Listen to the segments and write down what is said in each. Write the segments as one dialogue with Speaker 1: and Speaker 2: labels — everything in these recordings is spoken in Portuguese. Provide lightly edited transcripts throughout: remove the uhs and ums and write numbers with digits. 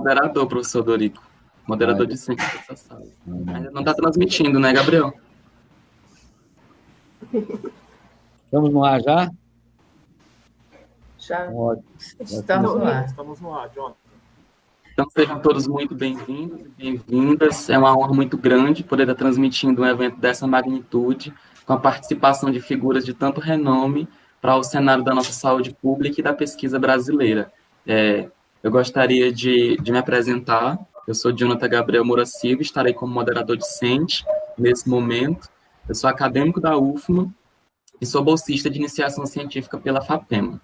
Speaker 1: moderador, professor Dorico. Moderador de sempre dessa sala. Ainda não está transmitindo, né, Gabriel?
Speaker 2: Estamos no ar já?
Speaker 3: Já
Speaker 4: Estamos no ar. Estamos no ar, John.
Speaker 1: Então, sejam todos muito bem-vindos e bem-vindas. É uma honra muito grande poder estar transmitindo um evento dessa magnitude, com a participação de figuras de tanto renome para o cenário da nossa saúde pública e da pesquisa brasileira. Eu gostaria de me apresentar. Eu sou Jonathan Gabriel Moura Silva, estarei como moderador discente nesse momento. Eu sou acadêmico da UFMA e sou bolsista de iniciação científica pela FAPEMA.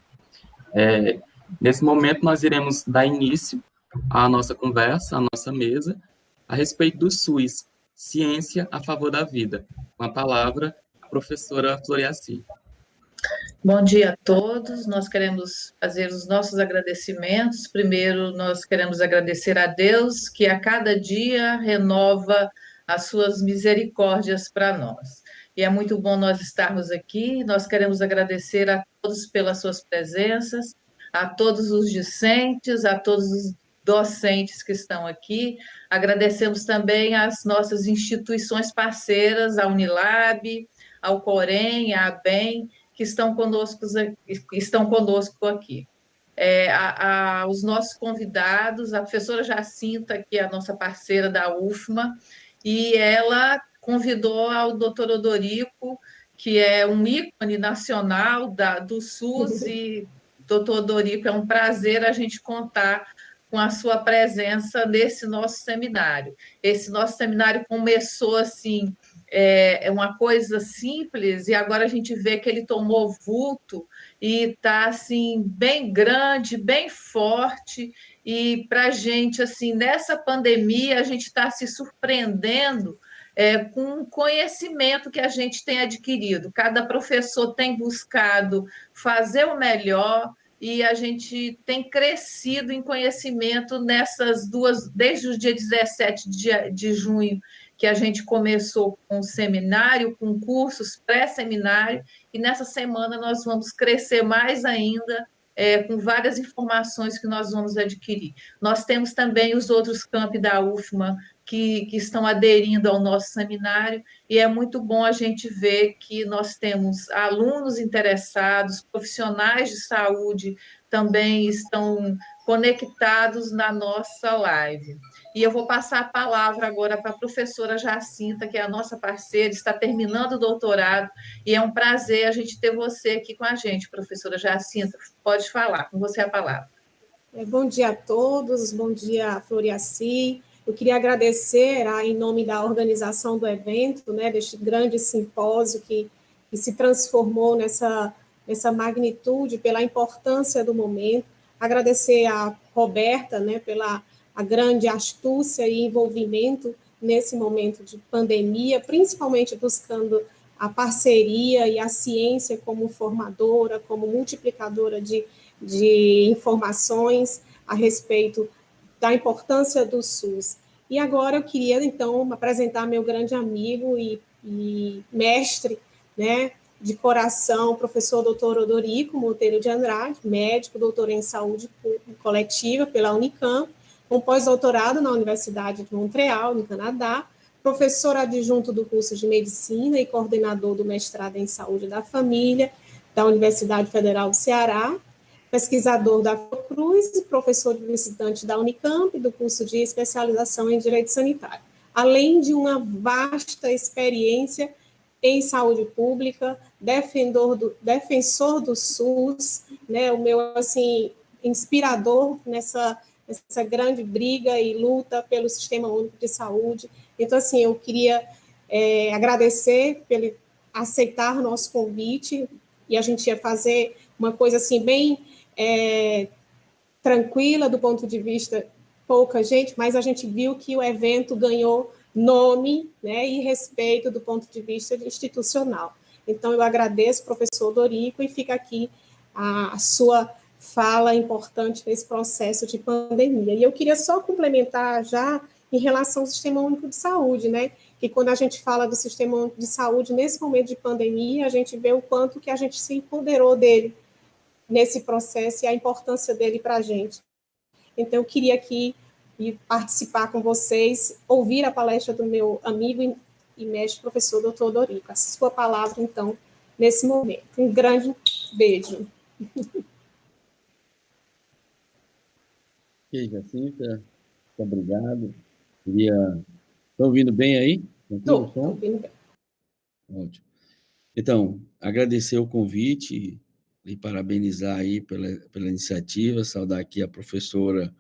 Speaker 1: Nesse momento, nós iremos dar início à nossa conversa, à nossa mesa, a respeito do SUS, Ciência a Favor da Vida. Com a palavra, a professora Floriaci.
Speaker 3: Bom dia a todos. Nós queremos fazer os nossos agradecimentos. Primeiro, nós queremos agradecer a Deus, que a cada dia renova as suas misericórdias para nós. E é muito bom nós estarmos aqui. Nós queremos agradecer a todos pelas suas presenças, a todos os discentes, a todos os docentes que estão aqui. Agradecemos também às nossas instituições parceiras, a Unilab, ao Corém, à ABEM, que estão conosco aqui. Os nossos convidados, a professora Jacinta, que é a nossa parceira da UFMA, e ela convidou ao doutor Odorico, que é um ícone nacional do SUS, e doutor Odorico, é um prazer a gente contar com a sua presença nesse nosso seminário. Esse nosso seminário começou assim, uma coisa simples, e agora a gente vê que ele tomou vulto e está assim, bem grande, bem forte, e para a gente, assim, nessa pandemia, a gente está se surpreendendo com o conhecimento que a gente tem adquirido. Cada professor tem buscado fazer o melhor, e a gente tem crescido em conhecimento nessas desde o dia 17 de junho, que a gente começou com o seminário, com cursos pré-seminário, e nessa semana nós vamos crescer mais ainda, com várias informações que nós vamos adquirir. Nós temos também os outros campi da UFMA que estão aderindo ao nosso seminário, e é muito bom a gente ver que nós temos alunos interessados, profissionais de saúde também estão conectados na nossa live. E eu vou passar a palavra agora para a professora Jacinta, que é a nossa parceira, está terminando o doutorado, e é um prazer a gente ter você aqui com a gente, professora Jacinta. Pode falar, com você a palavra.
Speaker 5: Bom dia a todos, bom dia, Floriaci. Eu queria agradecer, em nome da organização do evento, deste grande simpósio que se transformou nessa magnitude, pela importância do momento. Agradecer a Roberta, pela a grande astúcia e envolvimento nesse momento de pandemia, principalmente buscando a parceria e a ciência como formadora, como multiplicadora de informações a respeito da importância do SUS. E agora eu queria, então, apresentar meu grande amigo e mestre, de coração, professor doutor Odorico Monteiro de Andrade, médico, doutor em saúde coletiva pela Unicamp, com pós-doutorado na Universidade de Montreal, no Canadá, professor adjunto do curso de Medicina e coordenador do mestrado em Saúde da Família da Universidade Federal do Ceará, pesquisador da Fiocruz e professor visitante da Unicamp, do curso de especialização em Direito Sanitário, além de uma vasta experiência em saúde pública, defensor do SUS, o meu, assim, inspirador nessa grande briga e luta pelo Sistema Único de Saúde. Então, assim, eu queria agradecer pelo aceitar o nosso convite, e a gente ia fazer uma coisa, assim, bem tranquila do ponto de vista pouca gente, mas a gente viu que o evento ganhou nome, e respeito do ponto de vista institucional. Então, eu agradeço, professor Dorico, e fica aqui a sua fala importante nesse processo de pandemia. E eu queria só complementar já em relação ao Sistema Único de Saúde, que quando a gente fala do Sistema Único de Saúde, nesse momento de pandemia, a gente vê o quanto que a gente se empoderou dele nesse processo e a importância dele para a gente. Então, eu queria aqui e participar com vocês, ouvir a palestra do meu amigo e mestre professor Dr. Dorico. A sua palavra, então, nesse momento. Um grande beijo.
Speaker 2: Jacinta, muito obrigado. Estão ouvindo bem aí?
Speaker 5: Estou ouvindo bem.
Speaker 2: Ótimo. Então, agradecer o convite e parabenizar aí pela iniciativa, saudar aqui a professora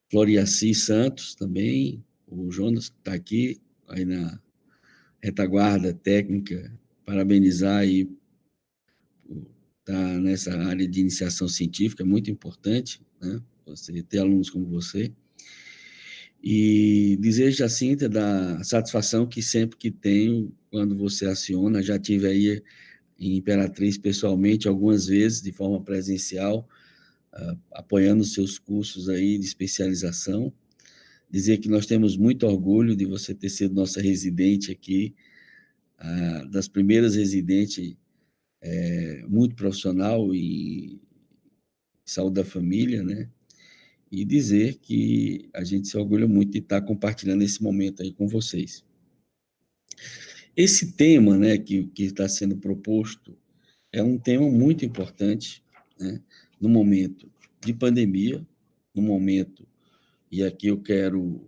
Speaker 2: Floriaci Santos também, o Jonas que está aqui, aí na retaguarda técnica, parabenizar aí, tá nessa área de iniciação científica, é muito importante, né? Você ter alunos como você. E dizer, Jacinta, da satisfação que sempre que tenho, quando você aciona, já tive aí em Imperatriz pessoalmente, algumas vezes, de forma presencial, apoiando os seus cursos aí de especialização. Dizer que nós temos muito orgulho de você ter sido nossa residente aqui, das primeiras residentes, muito profissional e saúde da família, né? E dizer que a gente se orgulha muito de estar compartilhando esse momento aí com vocês. Esse tema, né, que está sendo proposto é um tema muito importante, né, no momento de pandemia, no momento, e aqui eu quero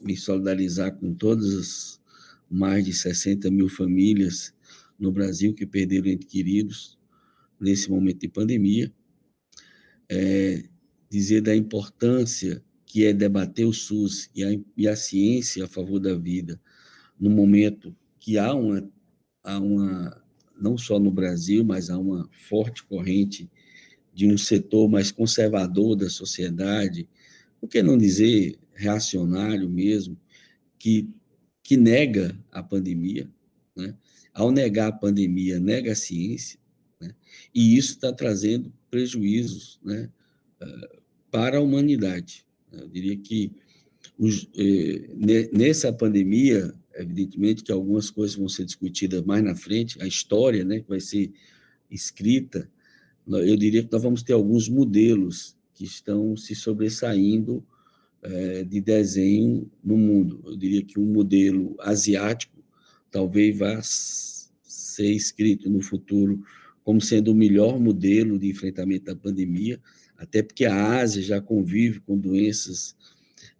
Speaker 2: me solidarizar com todas as mais de 60 mil famílias no Brasil que perderam entes queridos nesse momento de pandemia, dizer da importância que é debater o SUS e a ciência a favor da vida, no momento que há uma, não só no Brasil, mas há uma forte corrente de um setor mais conservador da sociedade, por que não dizer reacionário mesmo, que nega a pandemia, né? Ao negar a pandemia, nega a ciência, né? E isso está trazendo prejuízos, né, para a humanidade. Eu diria que nessa pandemia, evidentemente que algumas coisas vão ser discutidas mais na frente, a história, né, que vai ser escrita, eu diria que nós vamos ter alguns modelos que estão se sobressaindo de desenho no mundo. Eu diria que um modelo asiático talvez vá ser escrito no futuro como sendo o melhor modelo de enfrentamento da pandemia, até porque a Ásia já convive com doenças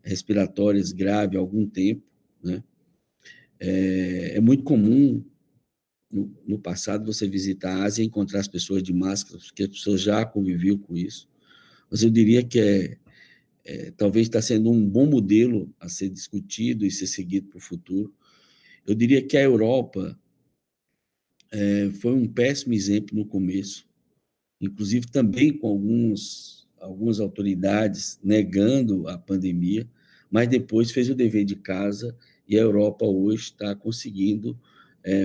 Speaker 2: respiratórias graves há algum tempo, né? É muito comum, no passado, você visitar a Ásia e encontrar as pessoas de máscara, porque as pessoas já conviviam com isso. Mas eu diria que talvez está sendo um bom modelo a ser discutido e ser seguido para o futuro. Eu diria que a Europa foi um péssimo exemplo no começo, inclusive também com algumas autoridades negando a pandemia, mas depois fez o dever de casa e a Europa hoje está conseguindo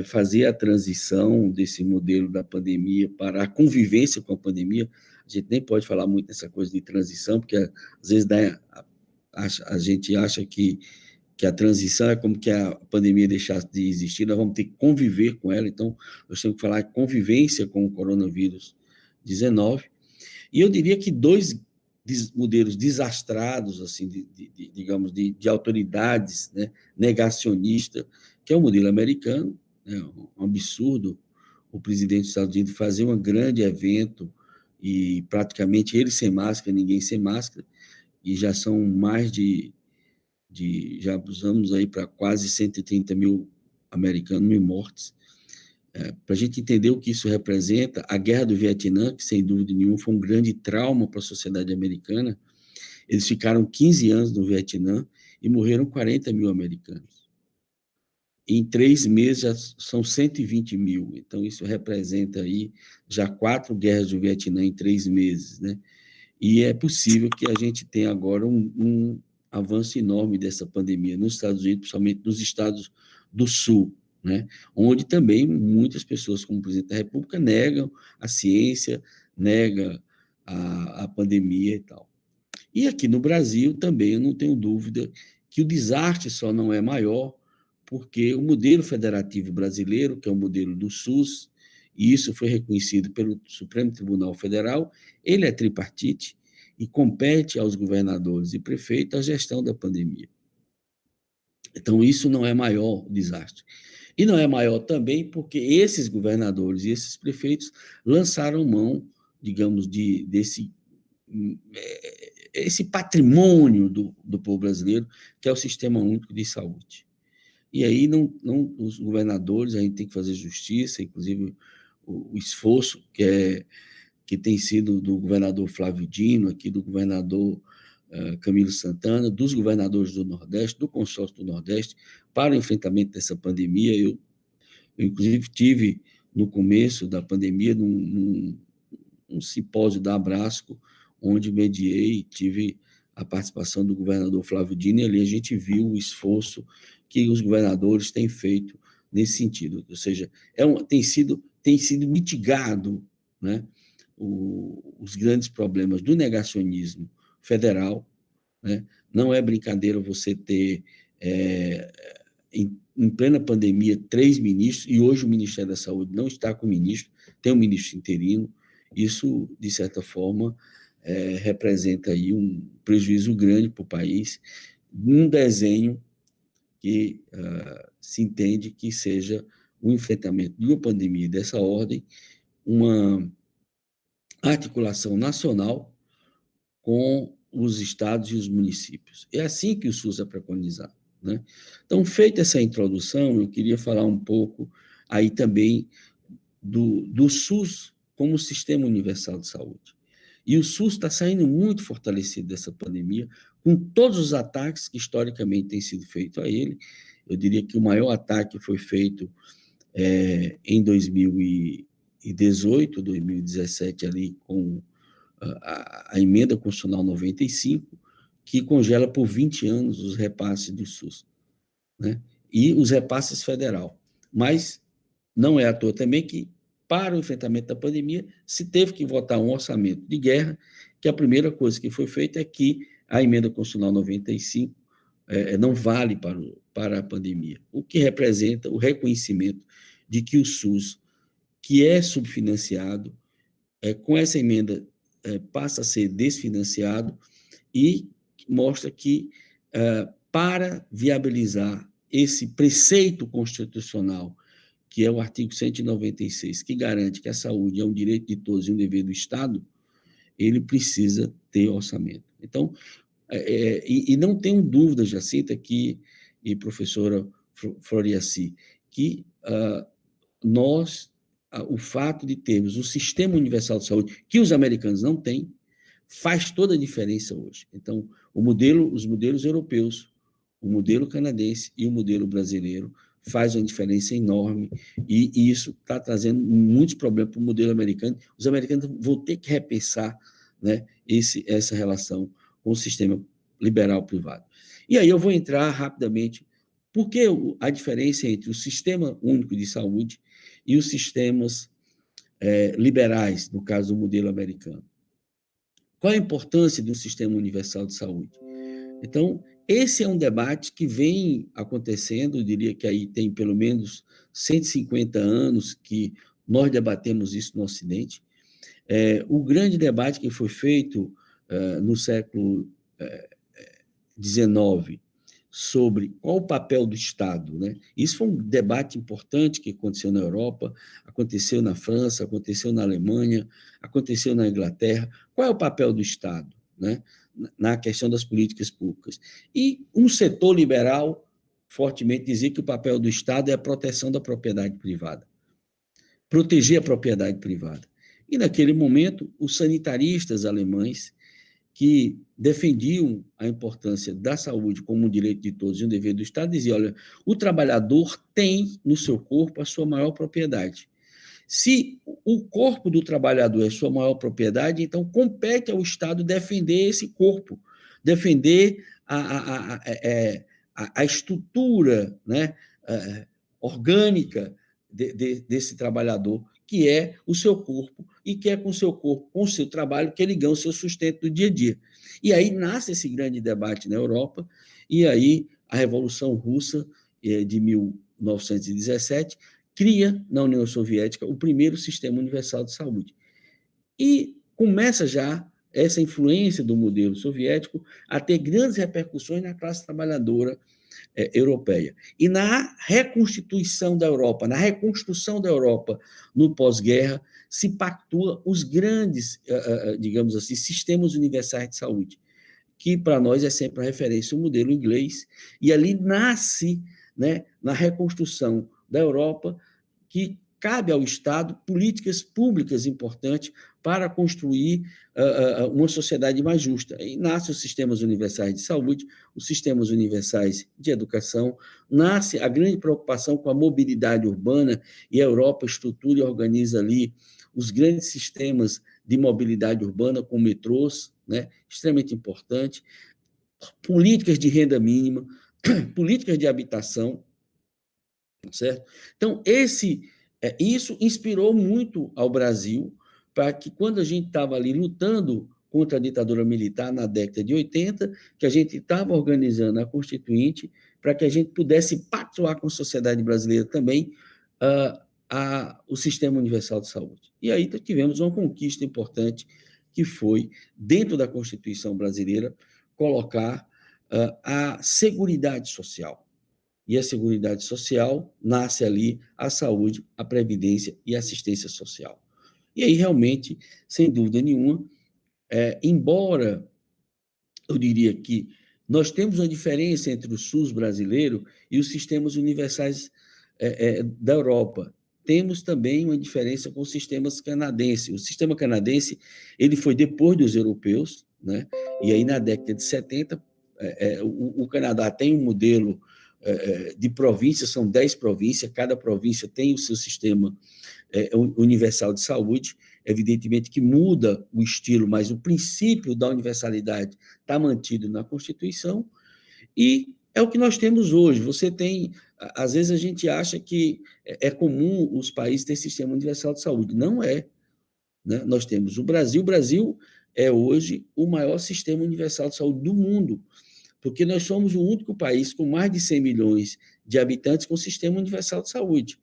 Speaker 2: fazer a transição desse modelo da pandemia para a convivência com a pandemia. A gente nem pode falar muito nessa coisa de transição, porque às vezes a gente acha que a transição é como que a pandemia deixasse de existir, nós vamos ter que conviver com ela, então nós temos que falar de convivência com o coronavírus 19, e eu diria que dois modelos desastrados, assim, digamos, de autoridades, né, negacionistas, que é o modelo americano, né, um absurdo o presidente dos Estados Unidos fazer um grande evento e praticamente ele sem máscara, ninguém sem máscara, e já são mais já usamos aí para quase 130 mil americanos, mil mortes. Para a gente entender o que isso representa, a Guerra do Vietnã, que sem dúvida nenhuma foi um grande trauma para a sociedade americana, eles ficaram 15 anos no Vietnã e morreram 40 mil americanos. Em 3 meses já são 120 mil, então isso representa aí já 4 guerras do Vietnã em 3 meses, né? E é possível que a gente tenha agora um avanço enorme dessa pandemia nos Estados Unidos, principalmente nos estados do Sul, né? Onde também muitas pessoas, como o presidente da República, negam a ciência, negam a pandemia e tal. E aqui no Brasil também eu não tenho dúvida que o desastre só não é maior porque o modelo federativo brasileiro, que é o modelo do SUS, e isso foi reconhecido pelo Supremo Tribunal Federal, ele é tripartite, e compete aos governadores e prefeitos a gestão da pandemia. Então, isso não é maior desastre. E não é maior também porque esses governadores e esses prefeitos lançaram mão, digamos, desse esse patrimônio do povo brasileiro, que é o Sistema Único de Saúde. E aí, os governadores, a gente tem que fazer justiça, inclusive o esforço que tem sido do governador Flávio Dino, aqui do governador Camilo Santana, dos governadores do Nordeste, do consórcio do Nordeste, para o enfrentamento dessa pandemia. Eu inclusive, tive, no começo da pandemia, num simpósio da Abrasco, onde mediei, tive a participação do governador Flávio Dino, e ali a gente viu o esforço que os governadores têm feito nesse sentido. Ou seja, tem sido mitigado, né, os grandes problemas do negacionismo federal, né? Não é brincadeira você ter, em plena pandemia, 3 ministros, e hoje o Ministério da Saúde não está com ministro, tem um ministro interino. Isso, de certa forma, representa aí um prejuízo grande para o país, num desenho que se entende que seja o enfrentamento de uma pandemia dessa ordem, uma articulação nacional com os estados e os municípios. É assim que o SUS é preconizado, né? Então, feita essa introdução, eu queria falar um pouco aí também do SUS como Sistema Universal de Saúde. E o SUS está saindo muito fortalecido dessa pandemia, com todos os ataques que historicamente têm sido feitos a ele. Eu diria que o maior ataque foi feito em 2018, 2017, ali com a emenda constitucional 95, que congela por 20 anos os repasses do SUS, né? E os repasses federal. Mas não é à toa também que, para o enfrentamento da pandemia, se teve que votar um orçamento de guerra, que a primeira coisa que foi feita é que a emenda constitucional 95 não vale para a pandemia, o que representa o reconhecimento de que o SUS, que é subfinanciado, com essa emenda passa a ser desfinanciado, e mostra que, para viabilizar esse preceito constitucional, que é o artigo 196, que garante que a saúde é um direito de todos e um dever do Estado, ele precisa ter orçamento. Então, e não tenho dúvida, Jacinta, e professora Floriaci, que o fato de termos um Sistema Universal de Saúde, que os americanos não têm, faz toda a diferença hoje. Então, os modelos europeus, o modelo canadense e o modelo brasileiro faz uma diferença enorme, e isso está trazendo muitos problemas para o modelo americano. Os americanos vão ter que repensar, né, essa relação com o sistema liberal privado. E aí eu vou entrar rapidamente, porque a diferença entre o Sistema Único de Saúde e os sistemas liberais, no caso do modelo americano. Qual a importância de um Sistema Universal de Saúde? Então, esse é um debate que vem acontecendo, eu diria que aí tem pelo menos 150 anos que nós debatemos isso no Ocidente. O grande debate que foi feito no século XIX sobre qual o papel do Estado, né? Isso foi um debate importante que aconteceu na Europa, aconteceu na França, aconteceu na Alemanha, aconteceu na Inglaterra. Qual é o papel do Estado, né, na questão das políticas públicas? E um setor liberal fortemente dizia que o papel do Estado é a proteção da propriedade privada, proteger a propriedade privada. E, naquele momento, os sanitaristas alemães, que defendiam a importância da saúde como um direito de todos e um dever do Estado, diziam: olha, o trabalhador tem no seu corpo a sua maior propriedade. Se o corpo do trabalhador é sua maior propriedade, então compete ao Estado defender esse corpo, defender a estrutura, né, orgânica desse trabalhador, que é o seu corpo, e que é com o seu corpo, com o seu trabalho, que ele ganha o seu sustento do dia a dia. E aí nasce esse grande debate na Europa, e aí a Revolução Russa de 1917 cria na União Soviética o primeiro Sistema Universal de Saúde. E começa já essa influência do modelo soviético a ter grandes repercussões na classe trabalhadora europeia. E na reconstituição da Europa, na reconstrução da Europa no pós-guerra, se pactua os grandes, digamos assim, sistemas universais de saúde, que para nós é sempre a referência, o modelo inglês, e ali nasce, né, na reconstrução da Europa, que cabe ao Estado políticas públicas importantes para construir uma sociedade mais justa. E nascem os sistemas universais de saúde, os sistemas universais de educação, nasce a grande preocupação com a mobilidade urbana, e a Europa estrutura e organiza ali os grandes sistemas de mobilidade urbana, com metrôs, né, extremamente importante, políticas de renda mínima, políticas de habitação, certo? Então, isso inspirou muito ao Brasil, para que, quando a gente estava ali lutando contra a ditadura militar na década de 80, que a gente estava organizando a Constituinte para que a gente pudesse pactuar com a sociedade brasileira também o Sistema Universal de Saúde. E aí tivemos uma conquista importante, que foi, dentro da Constituição brasileira, colocar a Seguridade Social. E a Seguridade Social nasce ali a saúde, a previdência e a assistência social. E aí, realmente, sem dúvida nenhuma, embora eu diria que nós temos uma diferença entre o SUS brasileiro e os sistemas universais da Europa, temos também uma diferença com os sistemas canadenses. O sistema canadense ele foi depois dos europeus, né? E aí, na década de 70, o Canadá tem um modelo de províncias, são 10 províncias, cada província tem o seu sistema universal de saúde, evidentemente que muda o estilo, mas o princípio da universalidade está mantido na Constituição, e é o que nós temos hoje. Você tem, às vezes a gente acha que é comum os países terem sistema universal de saúde, não é, né? Nós temos o Brasil é hoje o maior sistema universal de saúde do mundo, porque nós somos o único país com mais de 100 milhões de habitantes com sistema universal de saúde.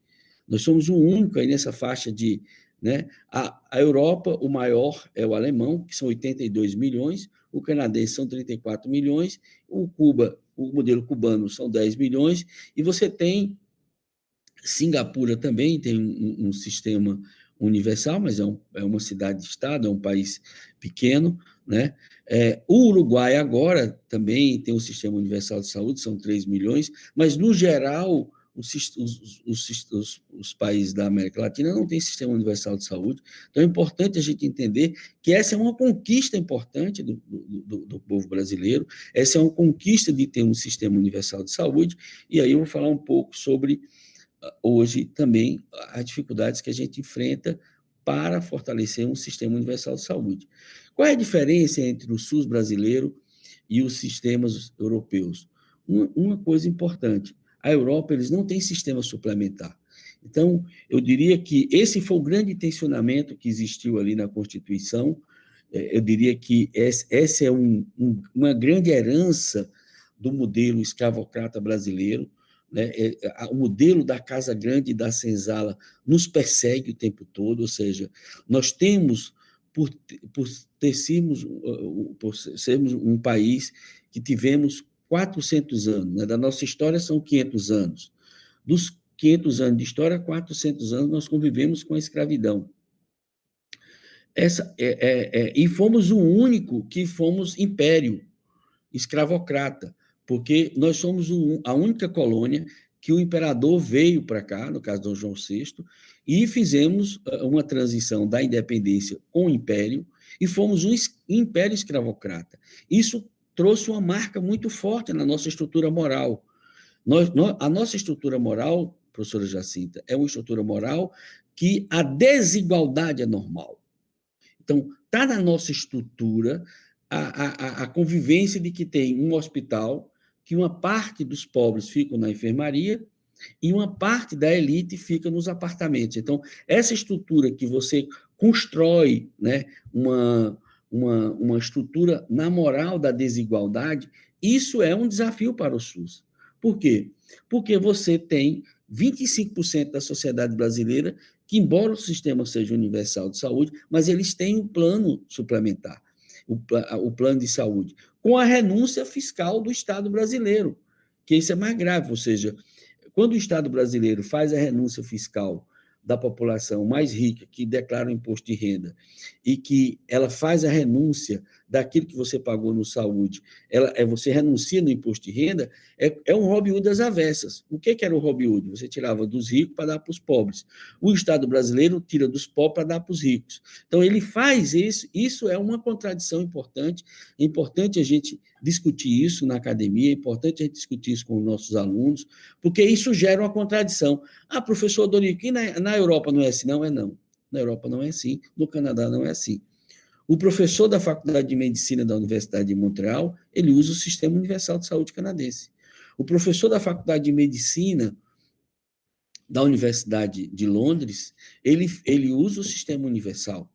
Speaker 2: Nós somos o único aí nessa faixa de... Né? A Europa, o maior é o alemão, que são 82 milhões, o canadense são 34 milhões, o modelo cubano são 10 milhões, e você tem Singapura também, tem um sistema universal, mas é uma cidade-estado, é um país pequeno, né? O Uruguai agora também tem um sistema universal de saúde, são 3 milhões, mas, no geral, os países da América Latina não têm sistema universal de saúde. Então, é importante a gente entender que essa é uma conquista importante do povo brasileiro, essa é uma conquista de ter um sistema universal de saúde, e aí eu vou falar um pouco sobre, hoje, também, as dificuldades que a gente enfrenta para fortalecer um sistema universal de saúde. Qual é a diferença entre o SUS brasileiro e os sistemas europeus? Uma coisa importante: a Europa, eles não têm sistema suplementar. Então, eu diria que esse foi o grande tensionamento que existiu ali na Constituição. Eu diria que essa é uma grande herança do modelo escravocrata brasileiro, né? O modelo da Casa Grande e da senzala nos persegue o tempo todo, ou seja, nós temos, por sermos um país que tivemos 400 anos, né? Da nossa história são 500 anos. Dos 500 anos de história, 400 anos nós convivemos com a escravidão. E fomos o único que fomos império escravocrata, porque nós somos a única colônia que o imperador veio para cá, no caso de Dom João VI, e fizemos uma transição da independência com o império, e fomos um império escravocrata. Isso trouxe uma marca muito forte na nossa estrutura moral. A nossa estrutura moral, professora Jacinta, é uma estrutura moral que a desigualdade é normal. Então, está na nossa estrutura a convivência de que tem um hospital, que uma parte dos pobres ficam na enfermaria e uma parte da elite fica nos apartamentos. Então, essa estrutura que você constrói, né, uma estrutura na moral da desigualdade, isso é um desafio para o SUS. Por quê? Porque você tem 25% da sociedade brasileira que, embora o sistema seja universal de saúde, mas eles têm um plano suplementar. o plano de saúde, com a renúncia fiscal do Estado brasileiro, que isso é mais grave, ou seja, quando o Estado brasileiro faz a renúncia fiscal da população mais rica, que declara o imposto de renda, e que ela faz a renúncia daquilo que você pagou no saúde, você renuncia no imposto de renda, é um Robin Hood das avessas. O que era o Robin Hood? Você tirava dos ricos para dar para os pobres. O Estado brasileiro tira dos pobres para dar para os ricos. Então, ele faz isso é uma contradição importante, é importante a gente discutir isso na academia, é importante a gente discutir isso com os nossos alunos, porque isso gera uma contradição. Professor Dorico, na Europa não é assim? Não é não. Na Europa não é assim, no Canadá não é assim. O professor da Faculdade de Medicina da Universidade de Montreal, ele usa o Sistema Universal de Saúde canadense. O professor da Faculdade de Medicina da Universidade de Londres, ele usa o Sistema Universal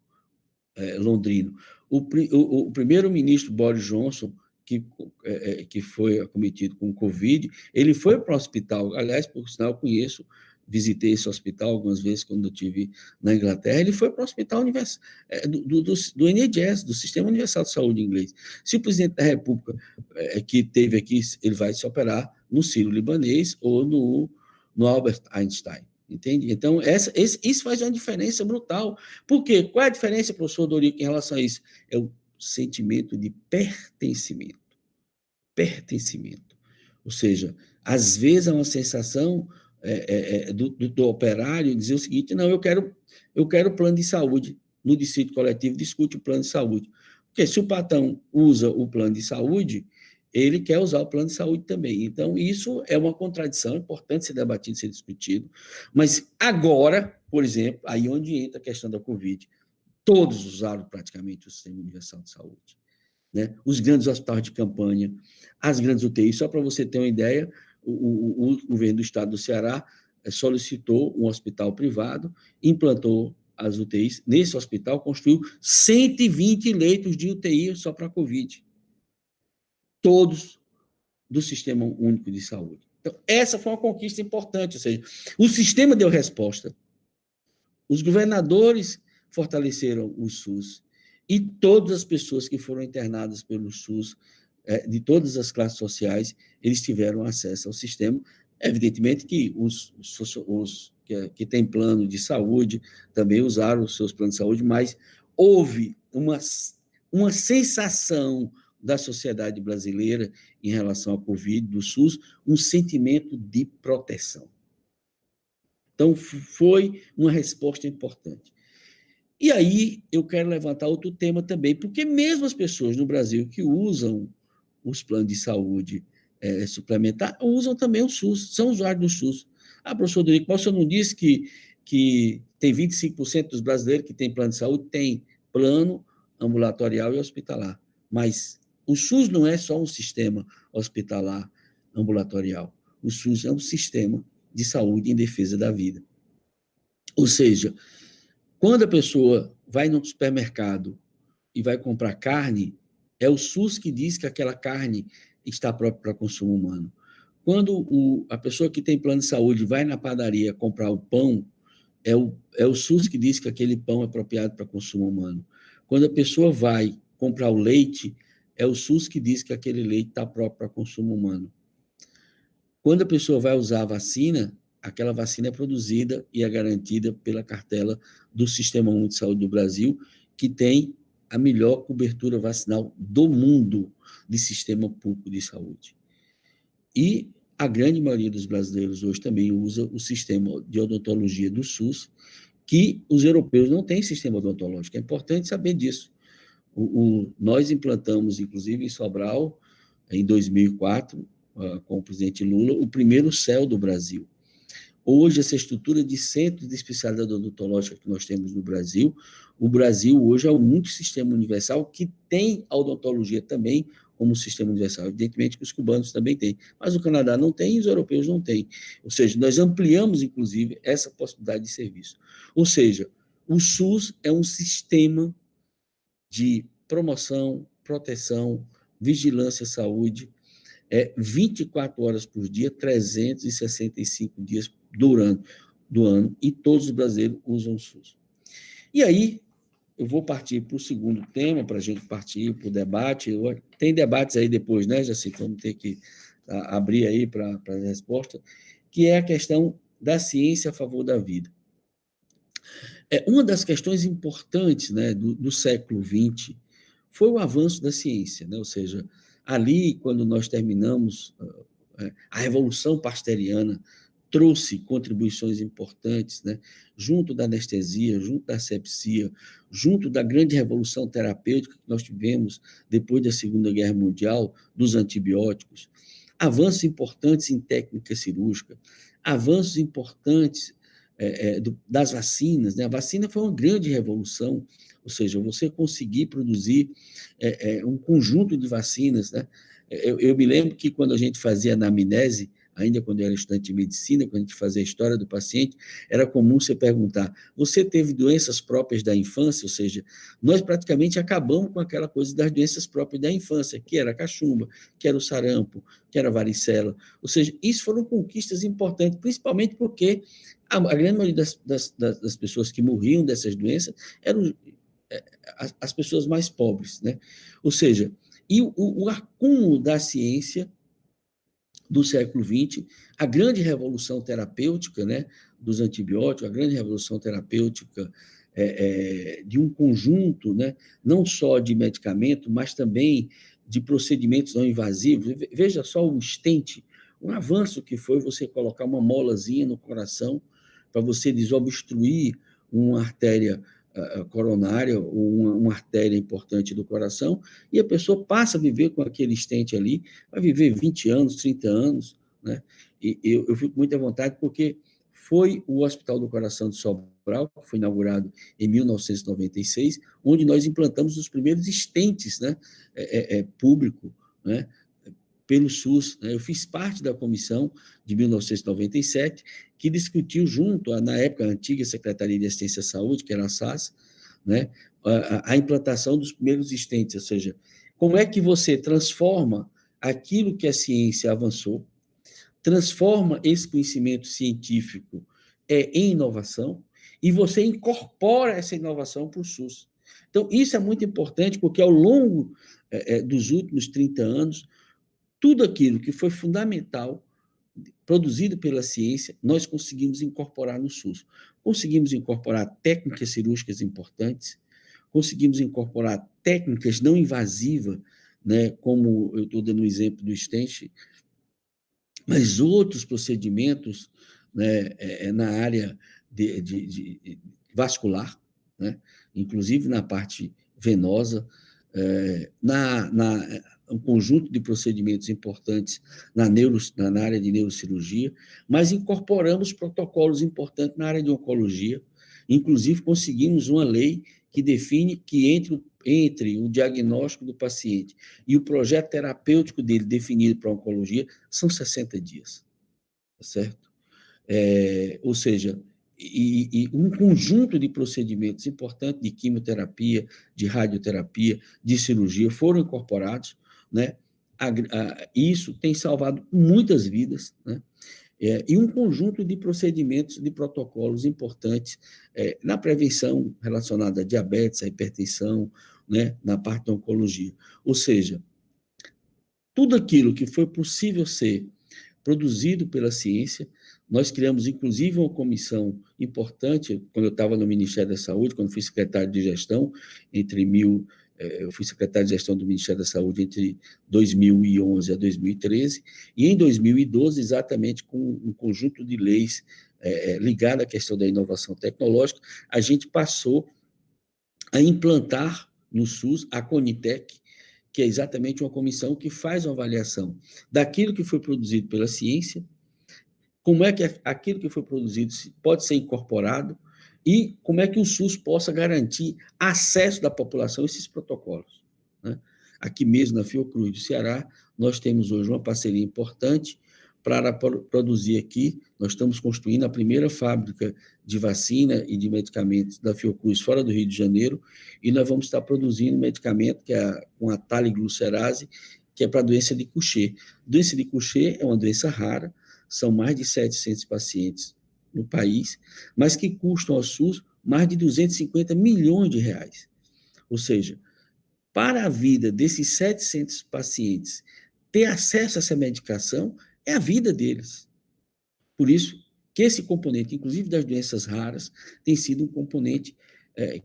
Speaker 2: londrino. O primeiro-ministro Boris Johnson, que foi acometido com Covid, ele foi para o hospital, aliás, por sinal, eu visitei esse hospital algumas vezes quando eu estive na Inglaterra, ele foi para o hospital do NHS, do Sistema Universal de Saúde inglês. Se o presidente da República que teve aqui, ele vai se operar no Sírio-Libanês ou no Albert Einstein, entende? Então, isso faz uma diferença brutal. Por quê? Qual é a diferença, professor Dorico, em relação a isso? É o sentimento de pertencimento. Pertencimento. Ou seja, às vezes é uma sensação do operário dizer o seguinte: não, eu quero plano de saúde. No distrito coletivo discute o plano de saúde. Porque se o patrão usa o plano de saúde, ele quer usar o plano de saúde também. Então, isso é uma contradição, é importante ser debatido, ser discutido. Mas agora, por exemplo, aí onde entra a questão da Covid, todos usaram praticamente o Sistema Universal de Saúde, né? Os grandes hospitais de campanha, as grandes UTIs. Só para você ter uma ideia, o governo do estado do Ceará solicitou um hospital privado, implantou as UTIs. Nesse hospital, construiu 120 leitos de UTI só para a Covid. Todos do Sistema Único de Saúde. Então, essa foi uma conquista importante, ou seja, o sistema deu resposta. Os governadores fortaleceram o SUS e todas as pessoas que foram internadas pelo SUS, de todas as classes sociais, eles tiveram acesso ao sistema. Evidentemente que os que têm plano de saúde também usaram os seus planos de saúde, mas houve uma sensação da sociedade brasileira em relação à Covid, do SUS, um sentimento de proteção. Então, foi uma resposta importante. E aí, eu quero levantar outro tema também, porque mesmo as pessoas no Brasil que usam os planos de saúde suplementar, usam também o SUS, são usuários do SUS. Professor Dorico, mas o senhor não disse que tem 25% dos brasileiros que têm plano de saúde, tem plano ambulatorial e hospitalar, mas o SUS não é só um sistema hospitalar ambulatorial, o SUS é um sistema de saúde em defesa da vida. Ou seja, quando a pessoa vai no supermercado e vai comprar carne, é o SUS que diz que aquela carne está própria para consumo humano. Quando a pessoa que tem plano de saúde vai na padaria comprar o pão, é o SUS que diz que aquele pão é apropriado para consumo humano. Quando a pessoa vai comprar o leite, é o SUS que diz que aquele leite está próprio para consumo humano. Quando a pessoa vai usar a vacina, aquela vacina é produzida e é garantida pela cartela do Sistema Único de Saúde do Brasil, que tem a melhor cobertura vacinal do mundo de sistema público de saúde. E a grande maioria dos brasileiros hoje também usa o sistema de odontologia do SUS, que os europeus não têm sistema odontológico. É importante saber disso. Nós implantamos, inclusive, em Sobral, em 2004, com o presidente Lula, o primeiro CEL do Brasil. Hoje, essa estrutura de centros de especialidade odontológica que nós temos no Brasil, o Brasil hoje é o único sistema universal que tem a odontologia também como sistema universal. Evidentemente que os cubanos também têm, mas o Canadá não tem e os europeus não têm. Ou seja, nós ampliamos, inclusive, essa possibilidade de serviço. Ou seja, o SUS é um sistema de promoção, proteção, vigilância à saúde, 24 horas por dia, 365 dias do ano, e todos os brasileiros usam o SUS. E aí, eu vou partir para o segundo tema, para a gente partir para o debate. Tem debates aí depois, né, Jacinto? Vamos ter que abrir aí para a resposta, que é a questão da ciência a favor da vida. Uma das questões importantes, né, do século XX foi o avanço da ciência, né? Ou seja, ali, quando nós terminamos a Revolução Pasteuriana, trouxe contribuições importantes, né? Junto da anestesia, junto da asepsia, junto da grande revolução terapêutica que nós tivemos depois da Segunda Guerra Mundial, dos antibióticos, avanços importantes em técnica cirúrgica, avanços importantes das vacinas, né? A vacina foi uma grande revolução, ou seja, você conseguir produzir um conjunto de vacinas, né? Eu me lembro que quando a gente fazia anamnese, ainda quando eu era estudante de medicina, quando a gente fazia a história do paciente, era comum você perguntar, você teve doenças próprias da infância? Ou seja, nós praticamente acabamos com aquela coisa das doenças próprias da infância, que era a cachumba, que era o sarampo, que era a varicela. Ou seja, isso foram conquistas importantes, principalmente porque a grande maioria das pessoas que morriam dessas doenças eram as pessoas mais pobres, né? Ou seja, e o acúmulo da ciência do século XX, a grande revolução terapêutica, né, dos antibióticos, a grande revolução terapêutica de um conjunto, né, não só de medicamento, mas também de procedimentos não invasivos. Veja só o stent, um avanço que foi você colocar uma molazinha no coração para você desobstruir uma artéria coronária ou uma artéria importante do coração, e a pessoa passa a viver com aquele stent ali, vai viver 20 anos, 30 anos, né? E eu fico muito à vontade porque foi o Hospital do Coração de Sobral, que foi inaugurado em 1996, onde nós implantamos os primeiros stents, né, público, né, pelo SUS. Né? Eu fiz parte da comissão de 1997, que discutiu junto, na época, a antiga Secretaria de Assistência à Saúde, que era a SAS, né, a implantação dos primeiros stents, ou seja, como é que você transforma aquilo que a ciência avançou, transforma esse conhecimento científico em inovação, e você incorpora essa inovação para o SUS. Então, isso é muito importante, porque ao longo dos últimos 30 anos, tudo aquilo que foi fundamental, produzido pela ciência, nós conseguimos incorporar no SUS. Conseguimos incorporar técnicas cirúrgicas importantes, conseguimos incorporar técnicas não invasivas, né, como eu estou dando o exemplo do stent, mas outros procedimentos, né, na área de vascular, né, inclusive na parte venosa, um conjunto de procedimentos importantes na área de neurocirurgia, mas incorporamos protocolos importantes na área de oncologia, inclusive conseguimos uma lei que define que entre o diagnóstico do paciente e o projeto terapêutico dele definido para a oncologia são 60 dias, tá certo? Ou seja, e um conjunto de procedimentos importantes de quimioterapia, de radioterapia, de cirurgia foram incorporados, né? Isso tem salvado muitas vidas, né? E um conjunto de procedimentos, de protocolos importantes na prevenção relacionada a diabetes, a hipertensão, né? Na parte da oncologia. Ou seja, tudo aquilo que foi possível ser produzido pela ciência, nós criamos, inclusive, uma comissão importante, quando eu estava no Ministério da Saúde, quando fui secretário de gestão, eu fui secretário de gestão do Ministério da Saúde entre 2011 a 2013, e em 2012, exatamente com um conjunto de leis ligado à questão da inovação tecnológica, a gente passou a implantar no SUS a Conitec, que é exatamente uma comissão que faz uma avaliação daquilo que foi produzido pela ciência, como é que aquilo que foi produzido pode ser incorporado e como é que o SUS possa garantir acesso da população a esses protocolos, né? Aqui mesmo na Fiocruz do Ceará, nós temos hoje uma parceria importante para produzir aqui, nós estamos construindo a primeira fábrica de vacina e de medicamentos da Fiocruz fora do Rio de Janeiro, e nós vamos estar produzindo medicamento que é com a taliglucerase, que é para a doença de Cushé. Doença de Cushé é uma doença rara, são mais de 700 pacientes no país, mas que custam ao SUS mais de 250 milhões de reais. Ou seja, para a vida desses 700 pacientes ter acesso a essa medicação, é a vida deles. Por isso que esse componente, inclusive das doenças raras, tem sido um componente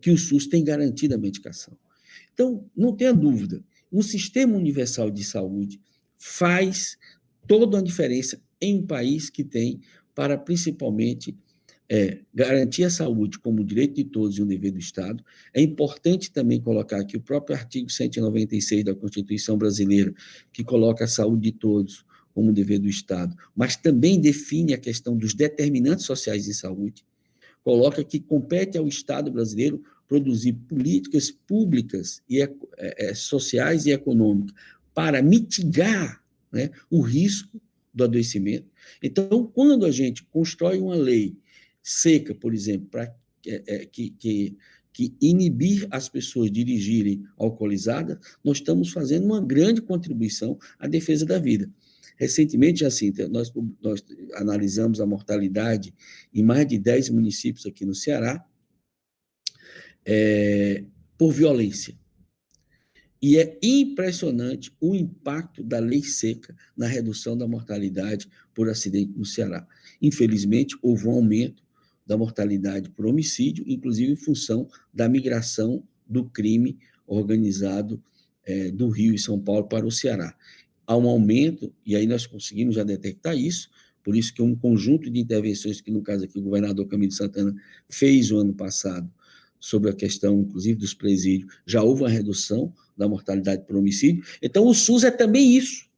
Speaker 2: que o SUS tem garantido a medicação. Então, não tenha dúvida, um sistema universal de saúde faz toda a diferença em um país que tem para, principalmente, garantir a saúde como direito de todos e um dever do Estado. É importante também colocar aqui o próprio artigo 196 da Constituição Brasileira, que coloca a saúde de todos como um dever do Estado, mas também define a questão dos determinantes sociais de saúde, coloca que compete ao Estado brasileiro produzir políticas públicas e sociais e econômicas para mitigar, né, o risco do adoecimento. Então, quando a gente constrói uma lei seca, por exemplo, para que inibir as pessoas de dirigirem alcoolizadas, nós estamos fazendo uma grande contribuição à defesa da vida. Recentemente, Jacinta, nós analisamos a mortalidade em mais de 10 municípios aqui no Ceará por violência. E é impressionante o impacto da lei seca na redução da mortalidade por acidente no Ceará. Infelizmente, houve um aumento da mortalidade por homicídio, inclusive em função da migração do crime organizado do Rio e São Paulo para o Ceará. Há um aumento, e aí nós conseguimos já detectar isso, por isso que um conjunto de intervenções que, no caso aqui, o governador Camilo Santana fez o ano passado, sobre a questão, inclusive, dos presídios, já houve uma redução da mortalidade por homicídio. Então, o SUS é também isso,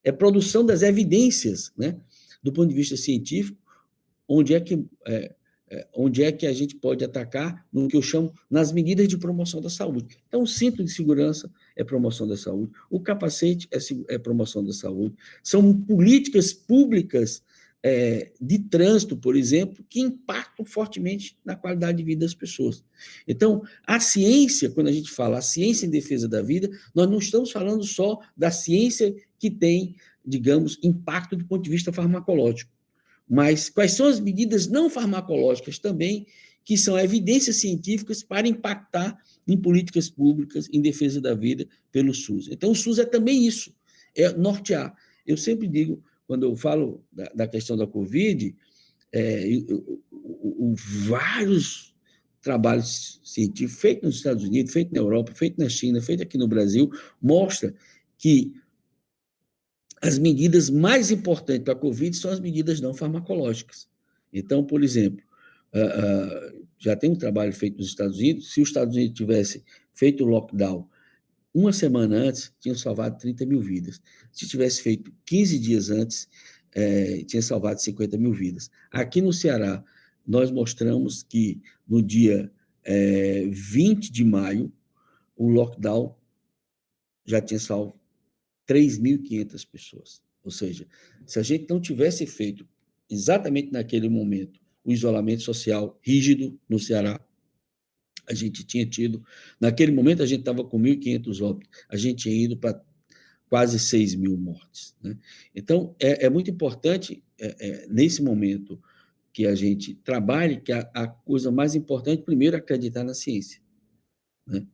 Speaker 2: é produção das evidências, né, do ponto de vista científico, onde é que a gente pode atacar no que eu chamo nas medidas de promoção da saúde. Então, o cinto de segurança é promoção da saúde, o capacete é promoção da saúde, são políticas públicas de trânsito, por exemplo, que impactam fortemente na qualidade de vida das pessoas. Então, a ciência, quando a gente fala a ciência em defesa da vida, nós não estamos falando só da ciência que tem, digamos, impacto do ponto de vista farmacológico, mas quais são as medidas não farmacológicas também, que são evidências científicas para impactar em políticas públicas em defesa da vida pelo SUS. Então, o SUS é também isso, é nortear. Eu sempre digo, quando eu falo da questão da Covid, vários trabalhos científicos feitos nos Estados Unidos, feitos na Europa, feitos na China, feitos aqui no Brasil, mostra que as medidas mais importantes para a Covid são as medidas não farmacológicas. Então, por exemplo, já tem um trabalho feito nos Estados Unidos, se os Estados Unidos tivesse feito o lockdown uma semana antes, tinham salvado 30 mil vidas. Se tivesse feito 15 dias antes, tinha salvado 50 mil vidas. Aqui no Ceará, nós mostramos que no dia 20 de maio, o lockdown já tinha salvo 3.500 pessoas. Ou seja, se a gente não tivesse feito exatamente naquele momento o isolamento social rígido no Ceará, a gente tinha tido, naquele momento a gente estava com 1.500 óbitos, a gente tinha ido para quase 6.000 mortes, né? Então, é muito importante, nesse momento, que a gente trabalhe, que a coisa mais importante, primeiro, é acreditar na ciência, né?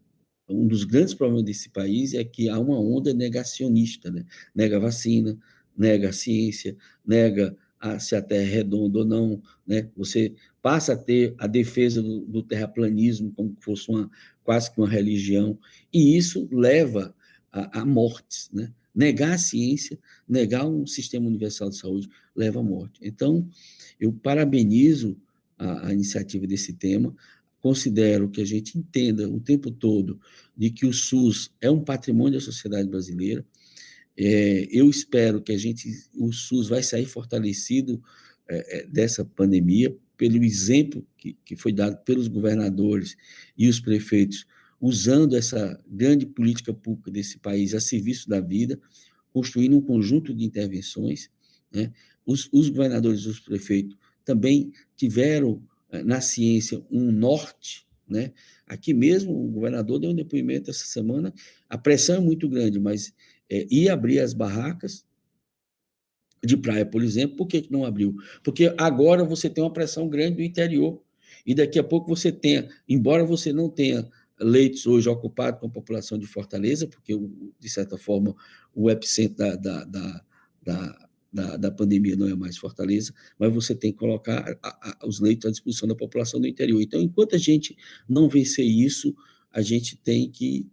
Speaker 2: Um dos grandes problemas desse país é que há uma onda negacionista, né? Nega a vacina, nega a ciência, nega se a Terra é redonda ou não, né? Você passa a ter a defesa do terraplanismo como se fosse quase que uma religião, e isso leva a mortes, né? Negar a ciência, negar um sistema universal de saúde, leva à morte. Então, eu parabenizo a iniciativa desse tema, considero que a gente entenda o tempo todo de que o SUS é um patrimônio da sociedade brasileira. Eu espero que o SUS vai sair fortalecido dessa pandemia, pelo exemplo que foi dado pelos governadores e os prefeitos, usando essa grande política pública desse país a serviço da vida, construindo um conjunto de intervenções, né? Os governadores e os prefeitos também tiveram na ciência um norte, né? Aqui mesmo, o governador deu um depoimento essa semana, a pressão é muito grande, mas ia abrir as barracas de praia, por exemplo. Por que não abriu? Porque agora você tem uma pressão grande do interior, E daqui a pouco você tenha, embora você não tenha leitos hoje ocupados com a população de Fortaleza, porque, de certa forma, o epicentro da pandemia não é mais Fortaleza, mas você tem que colocar os leitos à disposição da população do interior. Então, enquanto a gente não vencer isso, a gente tem que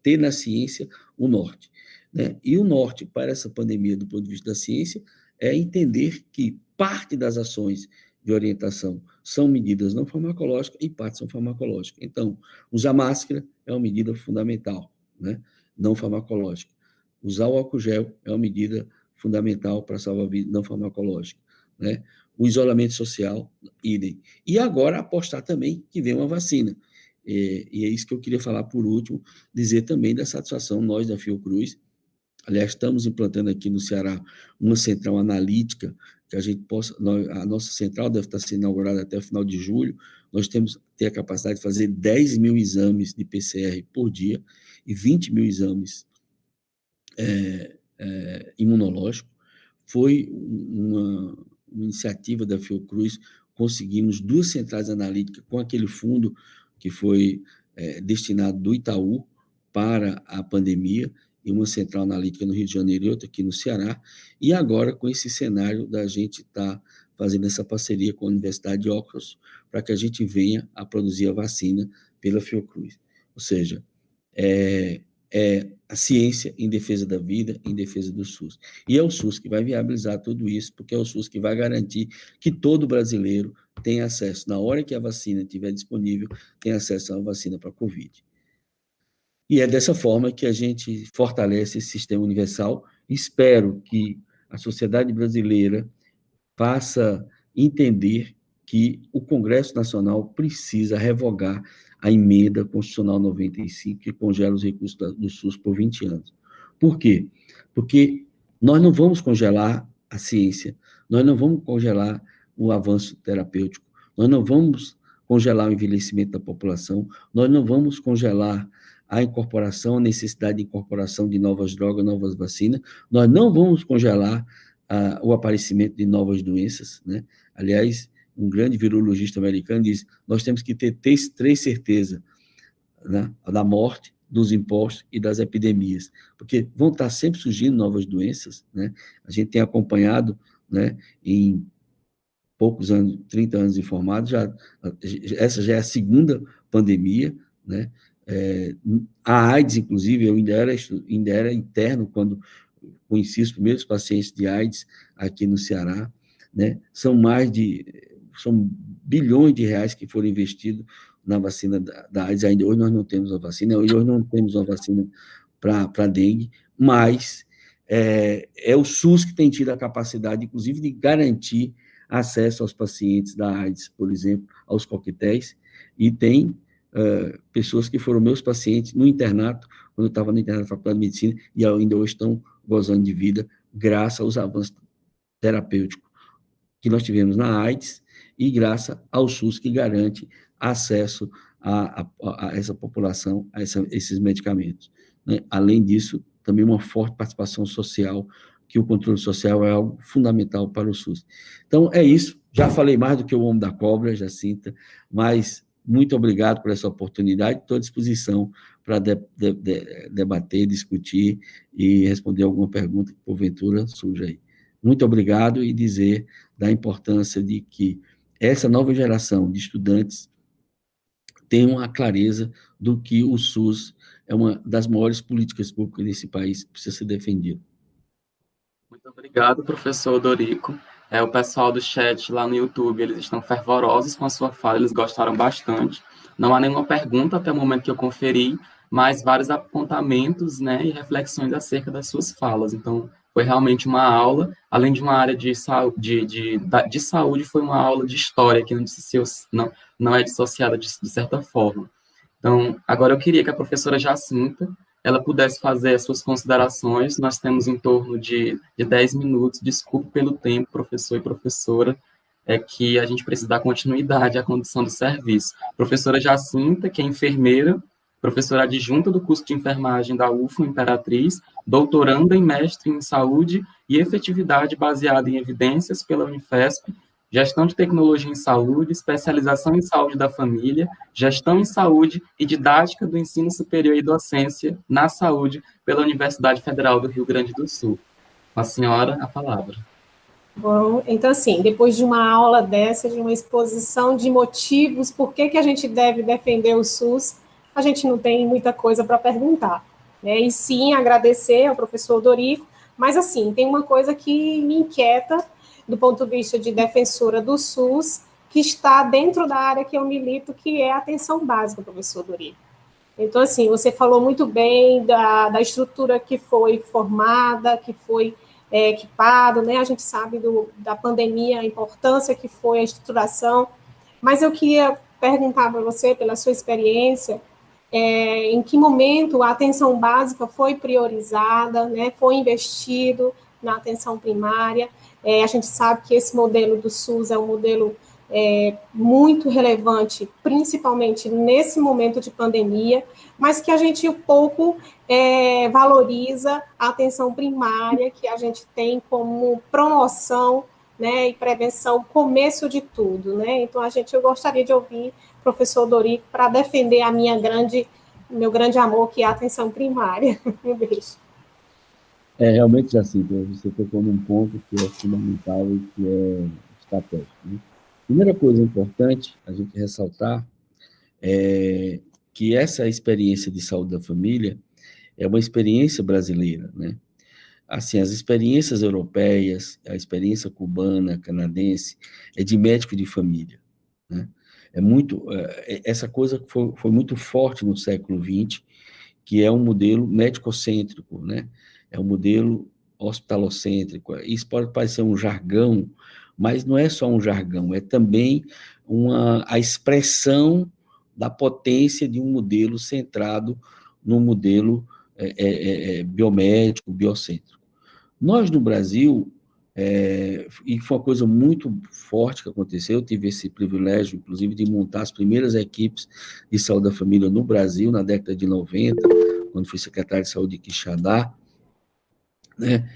Speaker 2: ter na ciência o norte, né? E o norte para essa pandemia, do ponto de vista da ciência, é entender que parte das ações de orientação são medidas não farmacológicas e parte são farmacológicas. Então, usar máscara é uma medida fundamental, né? Não farmacológica. Usar o álcool gel é uma medida fundamental para salvar vidas, não farmacológica, né? O isolamento social, idem. E agora apostar também que vem uma vacina. E é isso que eu queria falar por último, dizer também da satisfação, nós da Fiocruz. Aliás, estamos implantando aqui no Ceará uma central analítica, que a gente possa, a nossa central deve estar sendo inaugurada até o final de julho. Nós temos que ter a capacidade de fazer 10 mil exames de PCR por dia e 20 mil exames imunológicos. Foi uma iniciativa da Fiocruz, conseguimos 2 centrais analíticas com aquele fundo que foi destinado do Itaú para a pandemia, e uma central analítica no Rio de Janeiro e outra aqui no Ceará, e agora com esse cenário da gente estar fazendo essa parceria com a Universidade de Oxford para que a gente venha a produzir a vacina pela Fiocruz. Ou seja, a ciência em defesa da vida, em defesa do SUS. E é o SUS que vai viabilizar tudo isso, porque é o SUS que vai garantir que todo brasileiro tenha acesso, na hora que a vacina estiver disponível, tenha acesso à vacina para a Covid. E é dessa forma que a gente fortalece esse sistema universal. Espero que a sociedade brasileira possa entender que o Congresso Nacional precisa revogar a emenda constitucional 95, que congela os recursos do SUS por 20 anos. Por quê? Porque nós não vamos congelar a ciência, nós não vamos congelar o avanço terapêutico, nós não vamos congelar o envelhecimento da população, nós não vamos congelar a incorporação, a necessidade de incorporação de novas drogas, novas vacinas, nós não vamos congelar o aparecimento de novas doenças, né? Aliás, um grande virologista americano diz, nós temos que ter 3 certezas, né? Da morte, dos impostos e das epidemias, porque vão estar sempre surgindo novas doenças, né? A gente tem acompanhado, né, em poucos anos, 30 anos informados, essa já é a segunda pandemia, né? A AIDS, inclusive, eu ainda era interno quando conheci os primeiros pacientes de AIDS aqui no Ceará, né? São bilhões de reais que foram investidos na vacina da AIDS. Ainda hoje nós não temos a vacina, hoje nós não temos uma vacina para dengue, mas é o SUS que tem tido a capacidade, inclusive, de garantir acesso aos pacientes da AIDS, por exemplo, aos coquetéis, e tem pessoas que foram meus pacientes no internato, quando eu estava no internato da Faculdade de Medicina, e ainda hoje estão gozando de vida, graças aos avanços terapêuticos que nós tivemos na AIDS, e graças ao SUS, que garante acesso a essa população, a esses medicamentos, né? Além disso, também uma forte participação social, que o controle social é algo fundamental para o SUS. Então, é isso. Já falei mais do que o homem da cobra, Jacinta, mas muito obrigado por essa oportunidade, estou à disposição para debater, discutir e responder alguma pergunta que, porventura, surja aí. Muito obrigado e dizer da importância de que essa nova geração de estudantes tenha a clareza do que o SUS é uma das maiores políticas públicas desse país, precisa ser defendido.
Speaker 1: Muito obrigado, professor Dorico. O pessoal do chat lá no YouTube, eles estão fervorosos com a sua fala, eles gostaram bastante. Não há nenhuma pergunta até o momento que eu conferi, mas vários apontamentos, né, e reflexões acerca das suas falas. Então, foi realmente uma aula, além de uma área de saúde, foi uma aula de história, que não é dissociada de certa forma. Então, agora eu queria que a professora Jacinta ela pudesse fazer as suas considerações. Nós temos em torno de 10 minutos. Desculpe pelo tempo, professor e professora, é que a gente precisa dar continuidade à condução do serviço. Professora Jacinta, que é enfermeira, professora adjunta do curso de enfermagem da UFO Imperatriz, doutoranda em mestre em saúde e efetividade baseada em evidências pela Unifesp, gestão de tecnologia em saúde, especialização em saúde da família, gestão em saúde e didática do ensino superior e docência na saúde pela Universidade Federal do Rio Grande do Sul. Com a senhora, a palavra.
Speaker 5: Bom, então, assim, depois de uma aula dessa, de uma exposição de motivos, por que a gente deve defender o SUS, a gente não tem muita coisa para perguntar, né? E sim, agradecer ao professor Dorico, mas, assim, tem uma coisa que me inquieta, do ponto de vista de defensora do SUS, que está dentro da área que eu milito, que é a atenção básica, professor Dorico. Então, assim, você falou muito bem da estrutura que foi formada, que foi equipado, né? A gente sabe da pandemia, a importância que foi a estruturação, mas eu queria perguntar para você, pela sua experiência, em que momento a atenção básica foi priorizada, né? Foi investido na atenção primária. A gente sabe que esse modelo do SUS é um modelo muito relevante, principalmente nesse momento de pandemia, mas que a gente um pouco valoriza a atenção primária, que a gente tem como promoção, né, e prevenção, começo de tudo, né? Então, eu gostaria de ouvir o professor Dorico para defender meu grande amor, que é a atenção primária. Um beijo.
Speaker 2: Realmente, assim, você tocou num ponto que é fundamental e que é estratégico, né? Primeira coisa importante a gente ressaltar é que essa experiência de saúde da família é uma experiência brasileira, né? Assim, as experiências europeias, a experiência cubana, canadense, é de médico de família, né? Essa coisa foi muito forte no século XX, que é um modelo médico-cêntrico, né? É um modelo hospitalocêntrico. Isso pode parecer um jargão, mas não é só um jargão, é também a expressão da potência de um modelo centrado no modelo biomédico, biocêntrico. Nós, no Brasil, e foi uma coisa muito forte que aconteceu, eu tive esse privilégio, inclusive, de montar as primeiras equipes de saúde da família no Brasil, na década de 90, quando fui secretário de saúde de Quixadá, né?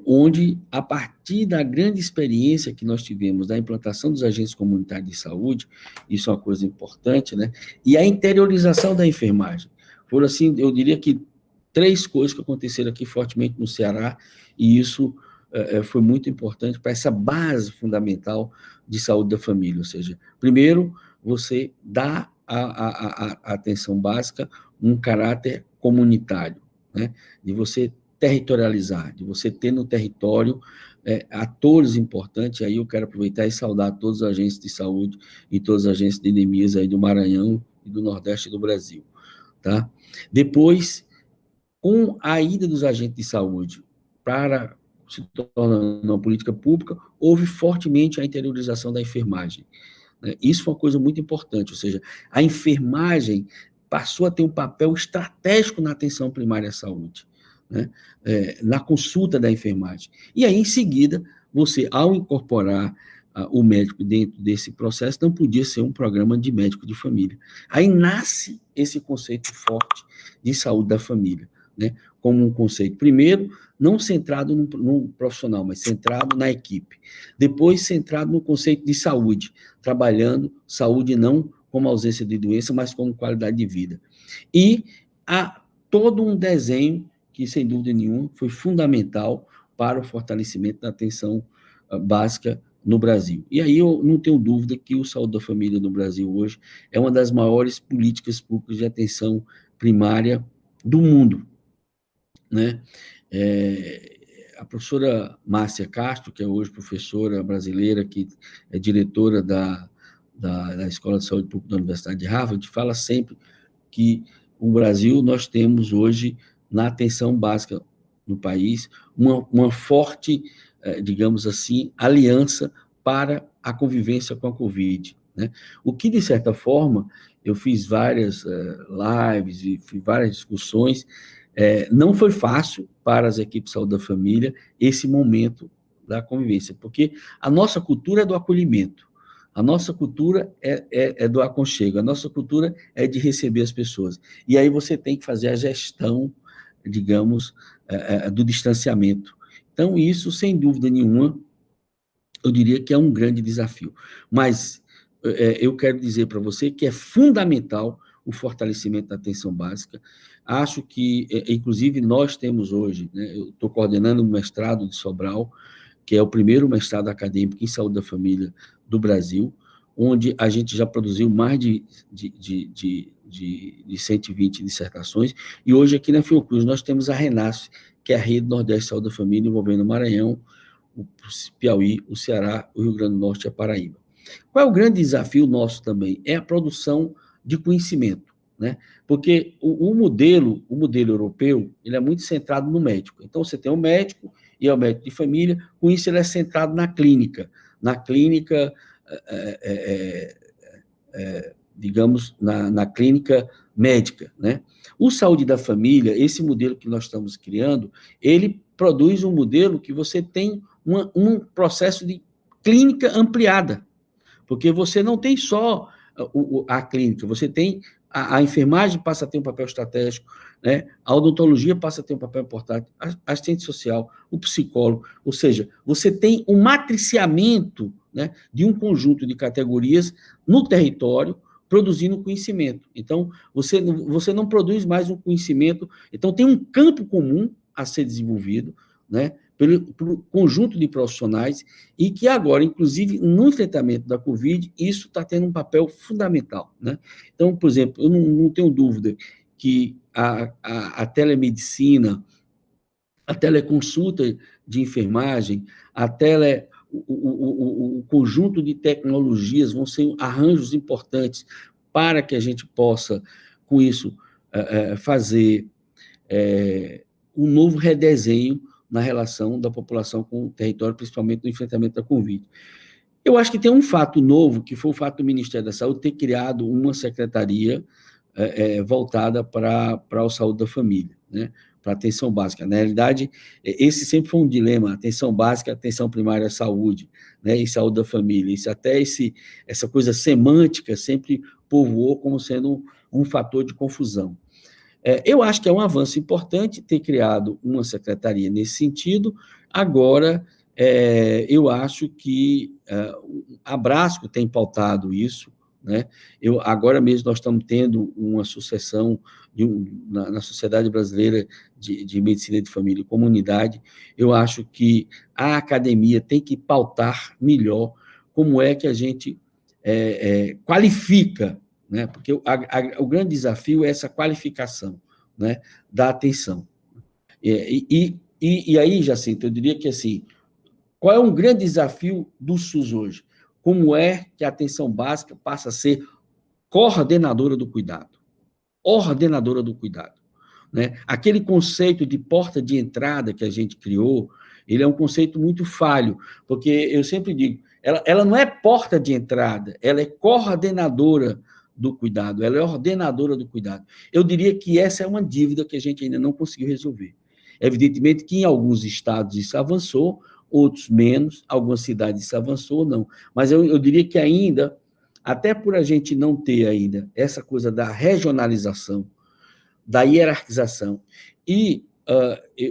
Speaker 2: Onde, a partir da grande experiência que nós tivemos da implantação dos agentes comunitários de saúde, isso é uma coisa importante, né? E a interiorização da enfermagem. Foram, assim, eu diria que 3 coisas que aconteceram aqui fortemente no Ceará, e isso foi muito importante para essa base fundamental de saúde da família. Ou seja, primeiro, você dá a atenção básica um caráter comunitário, né? De você territorializar, de você ter no território atores importantes. Aí eu quero aproveitar e saudar todos os agentes de saúde e todas as agências de endemias aí do Maranhão e do Nordeste do Brasil, tá? Depois, com a ida dos agentes de saúde para se tornar uma política pública, houve fortemente a interiorização da enfermagem, né? Isso foi uma coisa muito importante, ou seja, a enfermagem passou a ter um papel estratégico na atenção primária à saúde, né? Na consulta da enfermagem. E aí, em seguida, você, ao incorporar o médico dentro desse processo, não podia ser um programa de médico de família. Aí nasce esse conceito forte de saúde da família, né? Como um conceito, primeiro, não centrado no profissional, mas centrado na equipe. Depois, centrado no conceito de saúde, trabalhando saúde não como ausência de doença, mas como qualidade de vida. E há todo um desenho que, sem dúvida nenhuma, foi fundamental para o fortalecimento da atenção básica no Brasil. E aí eu não tenho dúvida que o Saúde da Família no Brasil hoje é uma das maiores políticas públicas de atenção primária do mundo, né? A professora Márcia Castro, que é hoje professora brasileira, que é diretora da Escola de Saúde Pública da Universidade de Harvard, fala sempre que o Brasil, nós temos hoje, na atenção básica no país, uma forte, digamos assim, aliança para a convivência com a Covid, né? O que, de certa forma, eu fiz várias lives e fiz várias discussões, não foi fácil para as equipes de saúde da família esse momento da convivência, porque a nossa cultura é do acolhimento, a nossa cultura é do aconchego, a nossa cultura é de receber as pessoas. E aí você tem que fazer a gestão, digamos, do distanciamento. Então, isso, sem dúvida nenhuma, eu diria que é um grande desafio. Mas eu quero dizer para você que é fundamental o fortalecimento da atenção básica. Acho que, inclusive, nós temos hoje, né, eu estou coordenando o mestrado de Sobral, que é o primeiro mestrado acadêmico em saúde da família do Brasil, onde a gente já produziu mais de 120 dissertações, e hoje aqui na Fiocruz nós temos a Renasce, que é a Rede Nordeste de Saúde da Família, envolvendo o Maranhão, o Piauí, o Ceará, o Rio Grande do Norte e a Paraíba. Qual é o grande desafio nosso também? É a produção de conhecimento, né? Porque o modelo europeu, ele é muito centrado no médico. Então, você tem um médico, e é o médico de família, com isso ele é centrado na clínica, digamos, na clínica médica, né? O Saúde da Família, esse modelo que nós estamos criando, ele produz um modelo que você tem um processo de clínica ampliada, porque você não tem só a clínica, você tem a enfermagem passa a ter um papel estratégico, né? A odontologia passa a ter um papel importante, a assistente social, o psicólogo, ou seja, você tem um matriciamento, né, de um conjunto de categorias no território, produzindo conhecimento. Então, você não produz mais um conhecimento, então tem um campo comum a ser desenvolvido, né, pelo conjunto de profissionais, e que agora, inclusive, no enfrentamento da Covid, isso está tendo um papel fundamental, né? Então, por exemplo, eu não tenho dúvida que a telemedicina, a teleconsulta de enfermagem, o conjunto de tecnologias vão ser arranjos importantes para que a gente possa, com isso, fazer um novo redesenho na relação da população com o território, principalmente no enfrentamento da Covid. Eu acho que tem um fato novo, que foi o fato do Ministério da Saúde ter criado uma secretaria voltada para a saúde da família, né? Para a atenção básica. Na realidade, esse sempre foi um dilema, atenção básica, atenção primária à saúde, né? E saúde da família. Isso até essa coisa semântica sempre povoou como sendo um fator de confusão. Eu acho que é um avanço importante ter criado uma secretaria nesse sentido. Agora, eu acho que a Brasco tem pautado isso, né? Agora mesmo nós estamos tendo uma sucessão na Sociedade Brasileira de Medicina de Família e Comunidade. Eu acho que a academia tem que pautar melhor como é que a gente qualifica, né? Porque o grande desafio é essa qualificação, né, da atenção. E aí, Jacinto, eu diria que assim, qual é um grande desafio do SUS hoje? Como é que a atenção básica passa a ser coordenadora do cuidado? Ordenadora do cuidado, né? Aquele conceito de porta de entrada que a gente criou, ele é um conceito muito falho, porque eu sempre digo, ela não é porta de entrada, ela é coordenadora do cuidado, ela é ordenadora do cuidado. Eu diria que essa é uma dívida que a gente ainda não conseguiu resolver. Evidentemente que em alguns estados isso avançou, outros menos, algumas cidades isso avançou, não. Mas eu diria que ainda, até por a gente não ter ainda essa coisa da regionalização, da hierarquização, e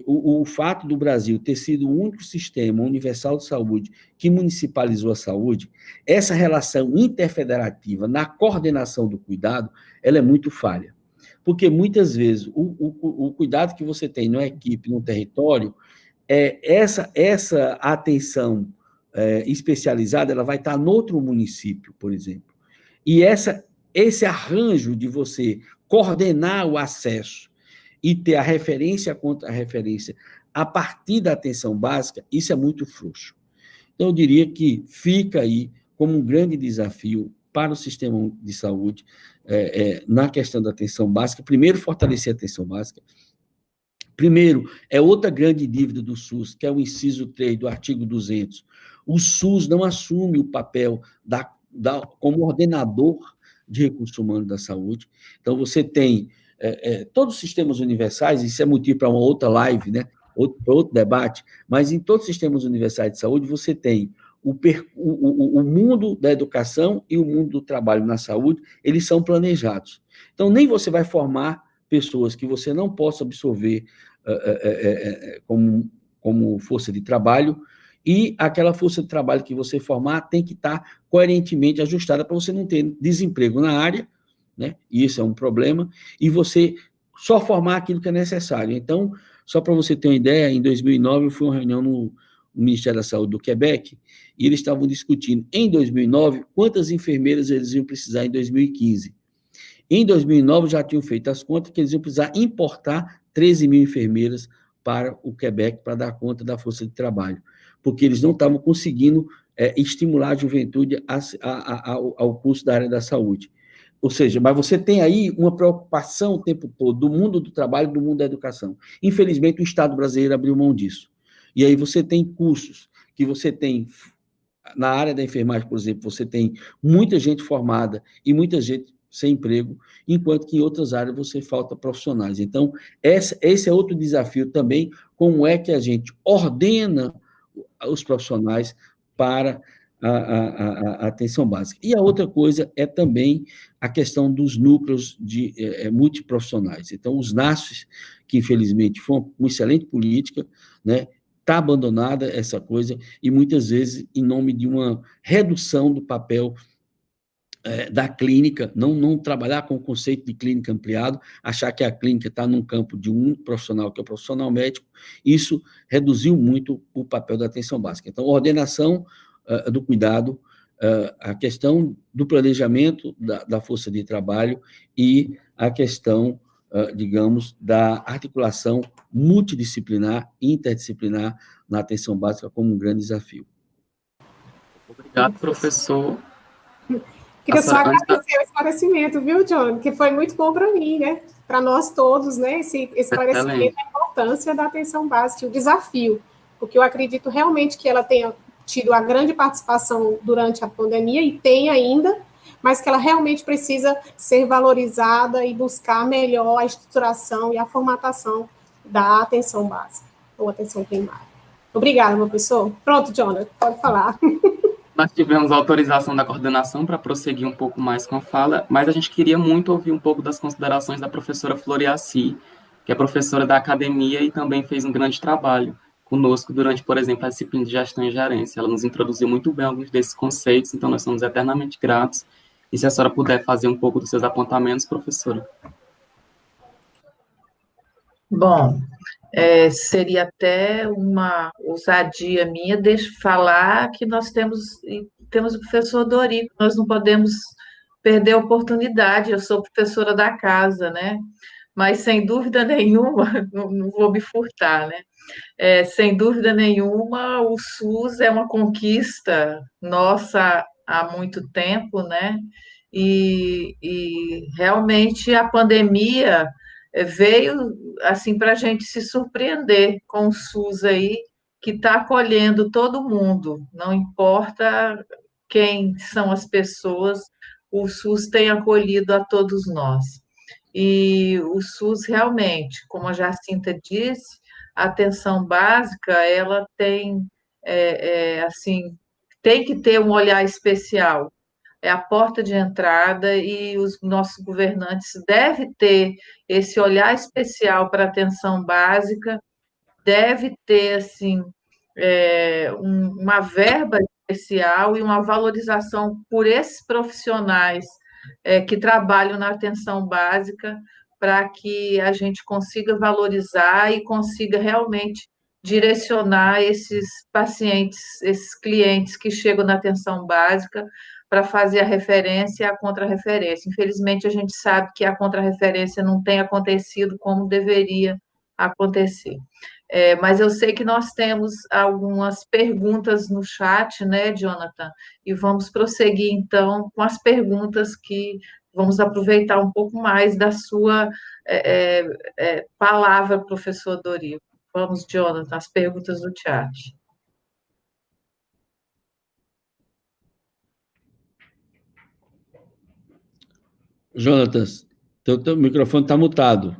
Speaker 2: o fato do Brasil ter sido o único sistema universal de saúde que municipalizou a saúde, essa relação interfederativa na coordenação do cuidado, ela é muito falha. Porque, muitas vezes, o cuidado que você tem numa equipe, num território, essa atenção especializada, ela vai estar no outro município, por exemplo. E esse arranjo de você coordenar o acesso e ter a referência contra a referência a partir da atenção básica, isso é muito frouxo. Então, eu diria que fica aí como um grande desafio para o sistema de saúde, na questão da atenção básica. Primeiro, fortalecer a atenção básica. Primeiro, outra grande dívida do SUS, que é o inciso 3 do artigo 200. O SUS não assume o papel como ordenador de recursos humanos da saúde. Então, você tem todos os sistemas universais, isso é motivo para uma outra live, né? Outro debate, mas em todos os sistemas universais de saúde, você tem o mundo da educação e o mundo do trabalho na saúde, eles são planejados. Então, nem você vai formar pessoas que você não possa absorver como força de trabalho, e aquela força de trabalho que você formar tem que estar coerentemente ajustada para você não ter desemprego na área, né? E isso é um problema, e você só formar aquilo que é necessário. Então, só para você ter uma ideia, em 2009 eu fui a uma reunião no Ministério da Saúde do Quebec, e eles estavam discutindo, em 2009, quantas enfermeiras eles iam precisar em 2015. Em 2009, já tinham feito as contas que eles iam precisar importar 13 mil enfermeiras para o Quebec para dar conta da força de trabalho, porque eles não estavam conseguindo estimular a juventude ao curso da área da saúde. Ou seja, mas você tem aí uma preocupação o tempo todo do mundo do trabalho, do mundo da educação. Infelizmente, o Estado brasileiro abriu mão disso. E aí você tem cursos que você tem, na área da enfermagem, por exemplo, você tem muita gente formada e muita gente sem emprego, enquanto que em outras áreas você falta profissionais. Então, esse é outro desafio também, como é que a gente ordena os profissionais para a atenção básica. E a outra coisa é também a questão dos núcleos de multiprofissionais. Então, os NASFs, que infelizmente foi uma excelente política, né, está abandonada essa coisa, e muitas vezes em nome de uma redução do papel da clínica, não trabalhar com o conceito de clínica ampliado, achar que a clínica está num campo de um profissional, que é o profissional médico, isso reduziu muito o papel da atenção básica. Então, ordenação do cuidado, a questão do planejamento da força de trabalho e a questão, digamos, da articulação multidisciplinar, interdisciplinar na atenção básica como um grande desafio.
Speaker 1: Obrigado, professor.
Speaker 5: Queria só agradecer o esclarecimento, viu, John? Que foi muito bom para mim, né? Para nós todos, né? Esse esclarecimento da importância da atenção básica, o desafio, porque eu acredito realmente que ela tenha tido a grande participação durante a pandemia, e tem ainda, mas que ela realmente precisa ser valorizada e buscar melhor a estruturação e a formatação da atenção básica, ou atenção primária. Obrigada, professor. Pronto, Jonathan, pode falar.
Speaker 1: Nós tivemos autorização da coordenação para prosseguir um pouco mais com a fala, mas a gente queria muito ouvir um pouco das considerações da professora Floriaci, que é professora da academia e também fez um grande trabalho conosco durante, por exemplo, a disciplina de gestão e gerência. Ela nos introduziu muito bem alguns desses conceitos, então nós somos eternamente gratos. E se a senhora puder fazer um pouco dos seus apontamentos, professora.
Speaker 3: Bom, seria até uma ousadia minha falar que nós temos o professor Dorico, nós não podemos perder a oportunidade, eu sou professora da casa, né? Mas, sem dúvida nenhuma, não vou me furtar, né? Sem dúvida nenhuma, o SUS é uma conquista nossa há muito tempo, né? E realmente a pandemia veio assim para a gente se surpreender com o SUS aí, que está acolhendo todo mundo, não importa quem são as pessoas, o SUS tem acolhido a todos nós. E o SUS realmente, como a Jacinta disse, a atenção básica, ela tem, assim, tem que ter um olhar especial, é a porta de entrada, e os nossos governantes devem ter esse olhar especial para a atenção básica, deve ter, assim, uma verba especial e uma valorização por esses profissionais que trabalham na atenção básica, para que a gente consiga valorizar e consiga realmente direcionar esses pacientes, esses clientes que chegam na atenção básica, para fazer a referência e a contrarreferência. Infelizmente, a gente sabe que a contrarreferência não tem acontecido como deveria acontecer. Mas eu sei que nós temos algumas perguntas no chat, né, Jonathan? E vamos prosseguir, então, com as perguntas, que vamos aproveitar um pouco mais da sua palavra, professor Dorico. Vamos, Jonathan, as perguntas do chat.
Speaker 2: Jonathan, teu microfone está mutado.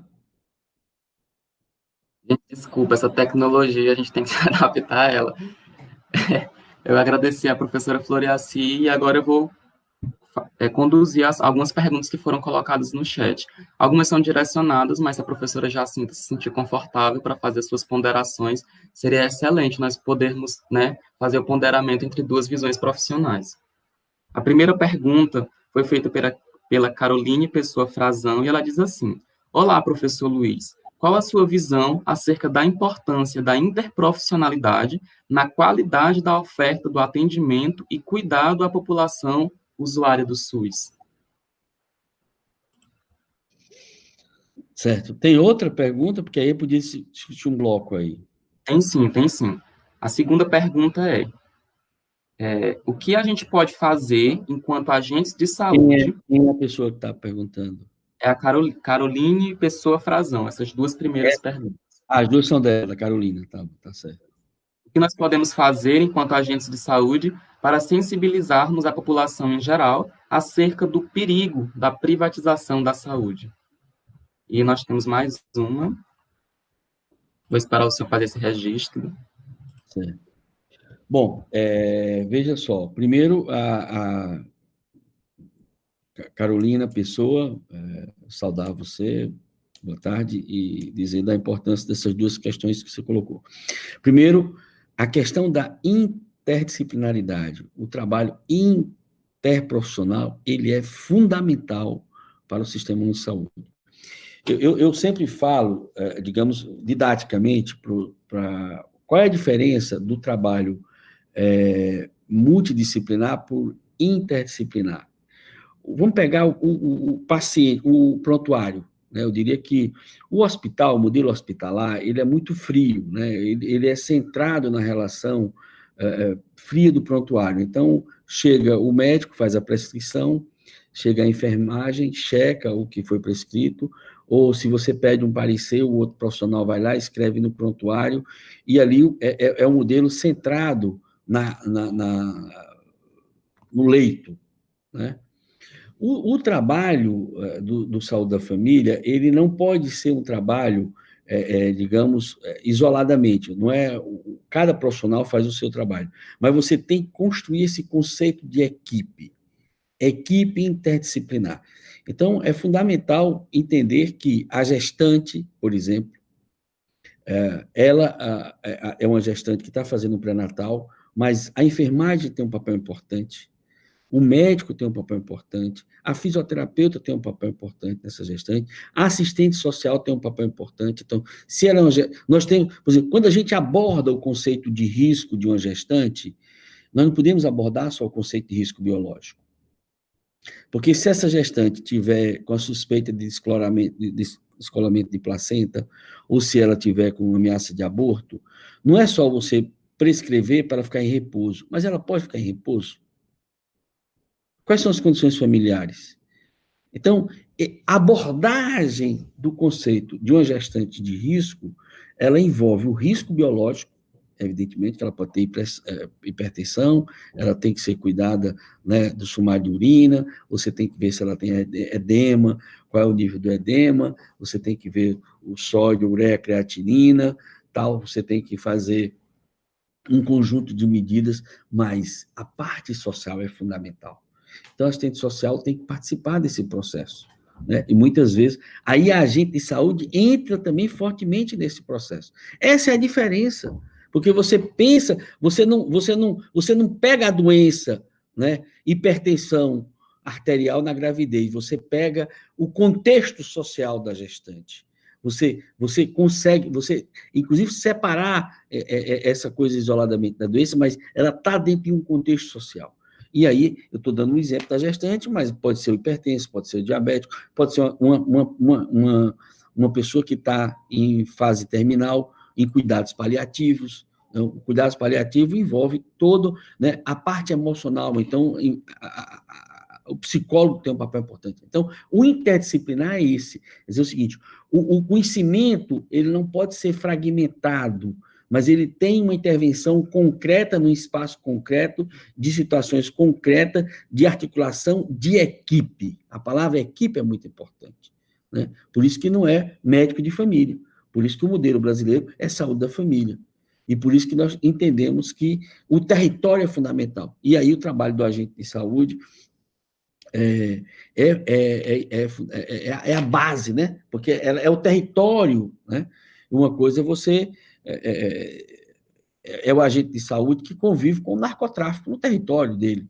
Speaker 1: Gente, desculpa, essa tecnologia, a gente tem que se adaptar a ela. Eu agradeci a professora Floriaci, e agora eu vou conduzir algumas perguntas que foram colocadas no chat. Algumas são direcionadas, mas se a professora Jacinta se sentir confortável para fazer suas ponderações, seria excelente nós podermos, né, fazer o ponderamento entre duas visões profissionais. A primeira pergunta foi feita pela Caroline Pessoa Frazão, e ela diz assim: olá, professor Luiz, qual a sua visão acerca da importância da interprofissionalidade na qualidade da oferta do atendimento e cuidado à população usuária do SUS?
Speaker 2: Certo. Tem outra pergunta, porque aí podia discutir um bloco aí.
Speaker 1: Tem sim, tem sim. A segunda pergunta o que a gente pode fazer enquanto agentes de saúde...
Speaker 2: Quem é a pessoa que está perguntando?
Speaker 1: É a Caroline Pessoa Frazão, essas duas primeiras perguntas.
Speaker 2: As duas são dela, Carolina, tá certo.
Speaker 1: O que nós podemos fazer enquanto agentes de saúde para sensibilizarmos a população em geral acerca do perigo da privatização da saúde? E nós temos mais uma. Vou esperar o senhor fazer esse registro.
Speaker 2: Certo. Bom, veja só. Primeiro, a Carolina Pessoa, saudar você, boa tarde, e dizer da importância dessas duas questões que você colocou. Primeiro, a questão da interdisciplinaridade, o trabalho interprofissional, ele é fundamental para o sistema de saúde. Eu sempre falo, digamos, didaticamente, qual é a diferença do trabalho multidisciplinar por interdisciplinar. Vamos pegar o paciente, o prontuário, né? Eu diria que o hospital, o modelo hospitalar, ele é muito frio, né? Ele é centrado na relação fria do prontuário. Então, chega o médico, faz a prescrição, chega a enfermagem, checa o que foi prescrito, ou se você pede um parecer, o outro profissional vai lá, escreve no prontuário, e ali é um modelo centrado no leito, né? O trabalho do Saúde da Família, ele não pode ser um trabalho, digamos, isoladamente. Não é cada profissional faz o seu trabalho, mas você tem que construir esse conceito de equipe interdisciplinar. Então, é fundamental entender que a gestante, por exemplo, ela é uma gestante que está fazendo o pré-natal, mas a enfermagem tem um papel importante, o médico tem um papel importante, a fisioterapeuta tem um papel importante nessa gestante, a assistente social tem um papel importante. Então, se ela nós temos, por exemplo, quando a gente aborda o conceito de risco de uma gestante, nós não podemos abordar só o conceito de risco biológico. Porque se essa gestante tiver com a suspeita de descolamento de placenta, ou se ela tiver com ameaça de aborto, não é só você prescrever para ficar em repouso, mas ela pode ficar em repouso. Quais são as condições familiares? Então, a abordagem do conceito de uma gestante de risco, ela envolve o risco biológico, evidentemente que ela pode ter hipertensão, ela tem que ser cuidada, né, do sumário de urina, você tem que ver se ela tem edema, qual é o nível do edema, você tem que ver o sódio, ureia, creatinina, tal, você tem que fazer um conjunto de medidas, mas a parte social é fundamental. Então, a assistente social tem que participar desse processo, né? E muitas vezes, aí a agente de saúde entra também fortemente nesse processo. Essa é a diferença, porque você pensa, você não pega a doença, né, hipertensão arterial na gravidez, você pega o contexto social da gestante. Você consegue, inclusive, separar essa coisa isoladamente da doença, mas ela está dentro de um contexto social. E aí, eu estou dando um exemplo da gestante, mas pode ser o hipertenso, pode ser o diabético, pode ser uma pessoa que está em fase terminal, em cuidados paliativos. Então, o cuidados paliativo envolve todo, né, a parte emocional, então, o psicólogo tem um papel importante. Então, o interdisciplinar é esse. Quer dizer o seguinte, o conhecimento, ele não pode ser fragmentado, mas ele tem uma intervenção concreta no espaço concreto, de situações concretas, de articulação de equipe. A palavra equipe é muito importante, né? Por isso que não é médico de família, por isso que o modelo brasileiro é saúde da família, e por isso que nós entendemos que o território é fundamental. E aí o trabalho do agente de saúde é a base, né? Porque é o território, né? Uma coisa é você... É o agente de saúde que convive com o narcotráfico no território dele,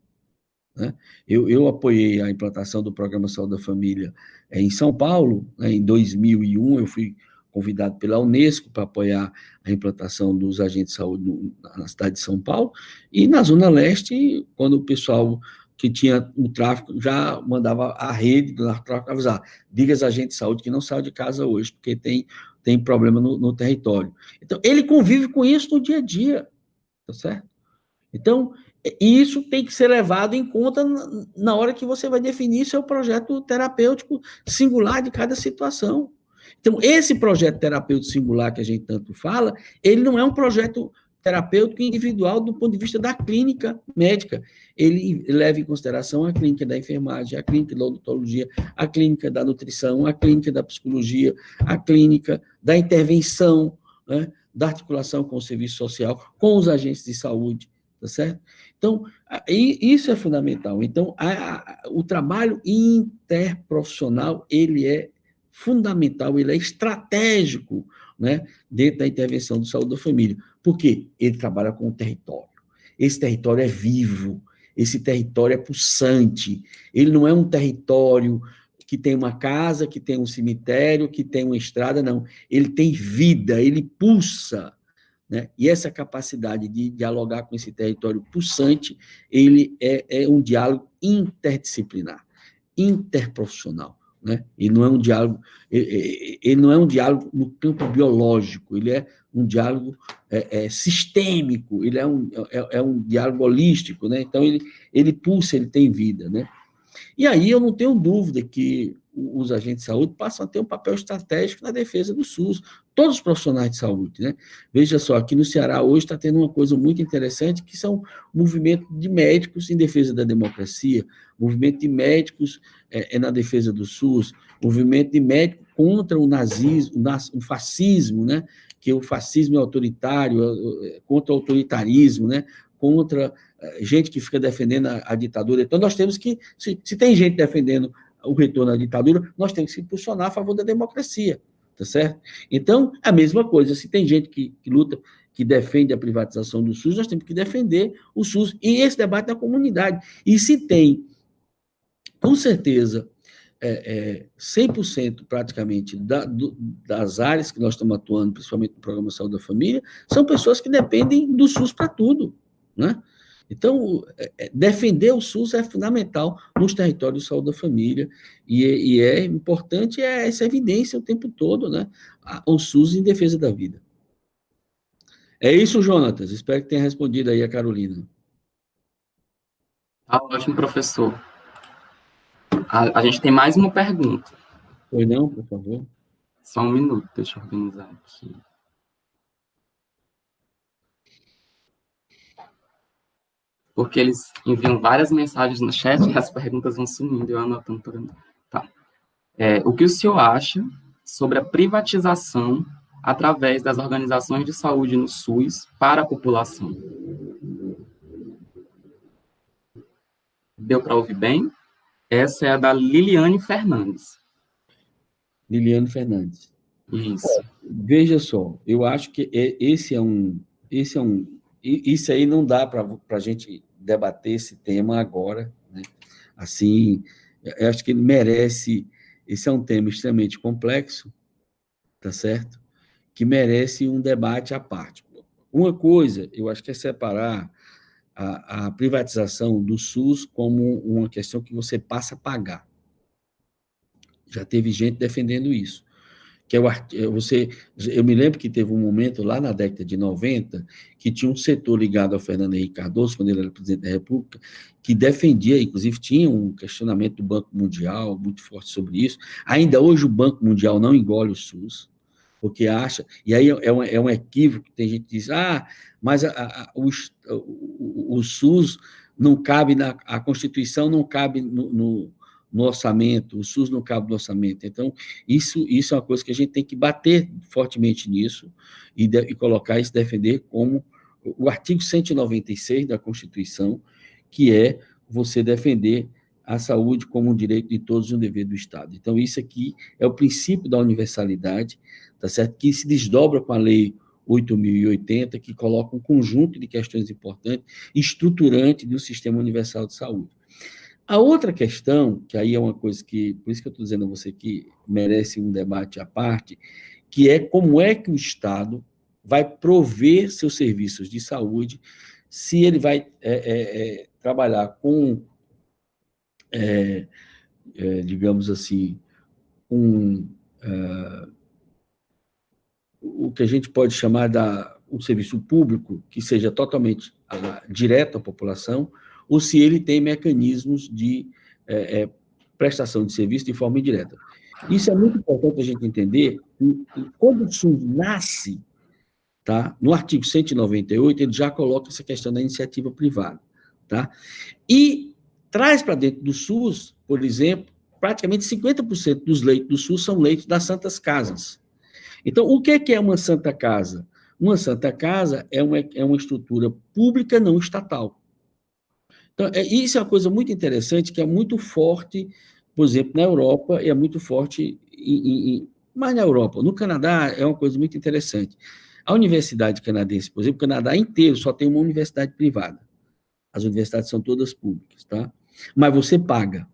Speaker 2: né? Eu apoiei a implantação do Programa Saúde da Família em São Paulo, né? Em 2001, eu fui convidado pela Unesco para apoiar a implantação dos agentes de saúde na cidade de São Paulo, e na Zona Leste, quando o pessoal que tinha o tráfico já mandava a rede do narcotráfico avisar: diga aos agentes de saúde que não saiam de casa hoje, porque tem problema no território. Então, ele convive com isso no dia a dia, tá certo? Então, isso tem que ser levado em conta na hora que você vai definir seu projeto terapêutico singular de cada situação. Então, esse projeto terapêutico singular que a gente tanto fala, ele não é um projeto terapêutico individual do ponto de vista da clínica médica. Ele leva em consideração a clínica da enfermagem, a clínica da odontologia, a clínica da nutrição, a clínica da psicologia, a clínica da intervenção, né, da articulação com o serviço social, com os agentes de saúde, tá certo? Então, isso é fundamental. Então, o trabalho interprofissional, ele é fundamental, ele é estratégico, né, dentro da intervenção de saúde da família. Por quê? Ele trabalha com o território. Esse território é vivo, esse território é pulsante, ele não é um território que tem uma casa, que tem um cemitério, que tem uma estrada, não. Ele tem vida, ele pulsa, né? E essa capacidade de dialogar com esse território pulsante, ele é um diálogo interdisciplinar, interprofissional, né? Ele não é um diálogo, ele não é um diálogo no campo biológico, ele é um diálogo sistêmico, ele é um diálogo holístico, né? Então ele pulsa, ele tem vida, né? E aí eu não tenho dúvida que os agentes de saúde passam a ter um papel estratégico na defesa do SUS, todos os profissionais de saúde, né? Veja só, aqui no Ceará hoje está tendo uma coisa muito interessante, que são movimento de médicos em defesa da democracia, movimento de médicos na defesa do SUS, movimento de médicos contra o nazismo, o fascismo, né? Que o fascismo é autoritário, contra o autoritarismo, né? Contra gente que fica defendendo a ditadura. Então, nós temos que, se tem gente defendendo o retorno à ditadura, nós temos que impulsionar a favor da democracia, tá certo? Então, a mesma coisa, se tem gente que luta, que defende a privatização do SUS, nós temos que defender o SUS, e esse debate da comunidade. E se tem, com certeza, 100% praticamente das áreas que nós estamos atuando, principalmente no Programa Saúde da Família, são pessoas que dependem do SUS para tudo, né? Então, defender o SUS é fundamental nos territórios de saúde da família, e é importante essa evidência o tempo todo, né? O SUS em defesa da vida. É isso, Jonatas. Espero que tenha respondido aí a Carolina.
Speaker 1: Tá ótimo, professor. A gente tem mais uma pergunta.
Speaker 2: Pois não, por favor.
Speaker 1: Só um minuto, deixa eu organizar aqui. Porque eles enviam várias mensagens no chat e as perguntas vão sumindo, eu anotando tudo. Tá. O que o senhor acha sobre a privatização através das organizações de saúde no SUS para a população? Deu para ouvir bem? Essa é a da Liliane Fernandes.
Speaker 2: Liliane Fernandes.
Speaker 1: Isso.
Speaker 2: Veja só, eu acho que isso aí não dá para a gente debater esse tema agora, né? Assim, eu acho que ele merece, esse é um tema extremamente complexo, tá certo? Que merece um debate à parte. Uma coisa, eu acho que é separar a privatização do SUS como uma questão que você passa a pagar. Já teve gente defendendo isso. Eu me lembro que teve um momento lá na década de 90 que tinha um setor ligado ao Fernando Henrique Cardoso, quando ele era presidente da República, que defendia, inclusive tinha um questionamento do Banco Mundial muito forte sobre isso. Ainda hoje o Banco Mundial não engole o SUS, porque acha, e aí é um equívoco, tem gente que diz, mas o SUS não cabe a Constituição não cabe no orçamento, o SUS não cabe no orçamento. Então, isso é uma coisa que a gente tem que bater fortemente nisso e colocar isso, defender como o artigo 196 da Constituição, que é você defender a saúde como um direito de todos e um dever do Estado. Então, isso aqui é o princípio da universalidade, tá certo? Que se desdobra com a Lei 8.080, que coloca um conjunto de questões importantes, estruturante do Sistema Universal de Saúde. A outra questão, que aí é uma coisa que, por isso que eu estou dizendo a você que merece um debate à parte, que é como é que o Estado vai prover seus serviços de saúde, se ele vai trabalhar com, digamos assim, o que a gente pode chamar de um serviço público que seja totalmente direto à população, ou se ele tem mecanismos de prestação de serviço de forma indireta. Isso é muito importante a gente entender. Quando o SUS nasce, tá? No artigo 198, ele já coloca essa questão da iniciativa privada. Tá? E traz para dentro do SUS, por exemplo, praticamente 50% dos leitos do SUS são leitos das santas casas. Então, o que é uma santa casa? Uma santa casa é uma estrutura pública não estatal. Então, isso é uma coisa muito interessante, que é muito forte, por exemplo, na Europa, e é muito forte, mas na Europa. No Canadá, é uma coisa muito interessante. A universidade canadense, por exemplo, o Canadá inteiro só tem uma universidade privada. As universidades são todas públicas, tá? Mas você paga.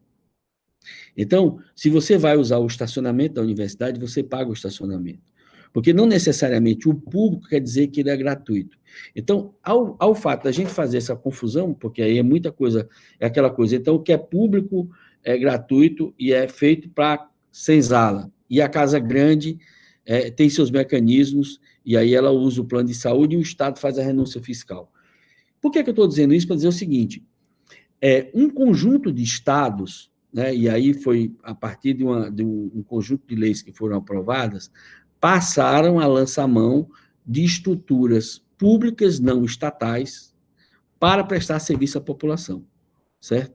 Speaker 2: Então, se você vai usar o estacionamento da universidade, você paga o estacionamento. Porque não necessariamente o público quer dizer que ele é gratuito. Então, ao fato da gente fazer essa confusão, porque aí é muita coisa, é aquela coisa, então o que é público é gratuito e é feito para senzala. E a casa grande tem seus mecanismos, e aí ela usa o plano de saúde e o Estado faz a renúncia fiscal. Por que eu estou dizendo isso? Para dizer o seguinte, um conjunto de estados, né, e aí foi a partir de um conjunto de leis que foram aprovadas, passaram a lançar mão de estruturas públicas não estatais para prestar serviço à população, certo?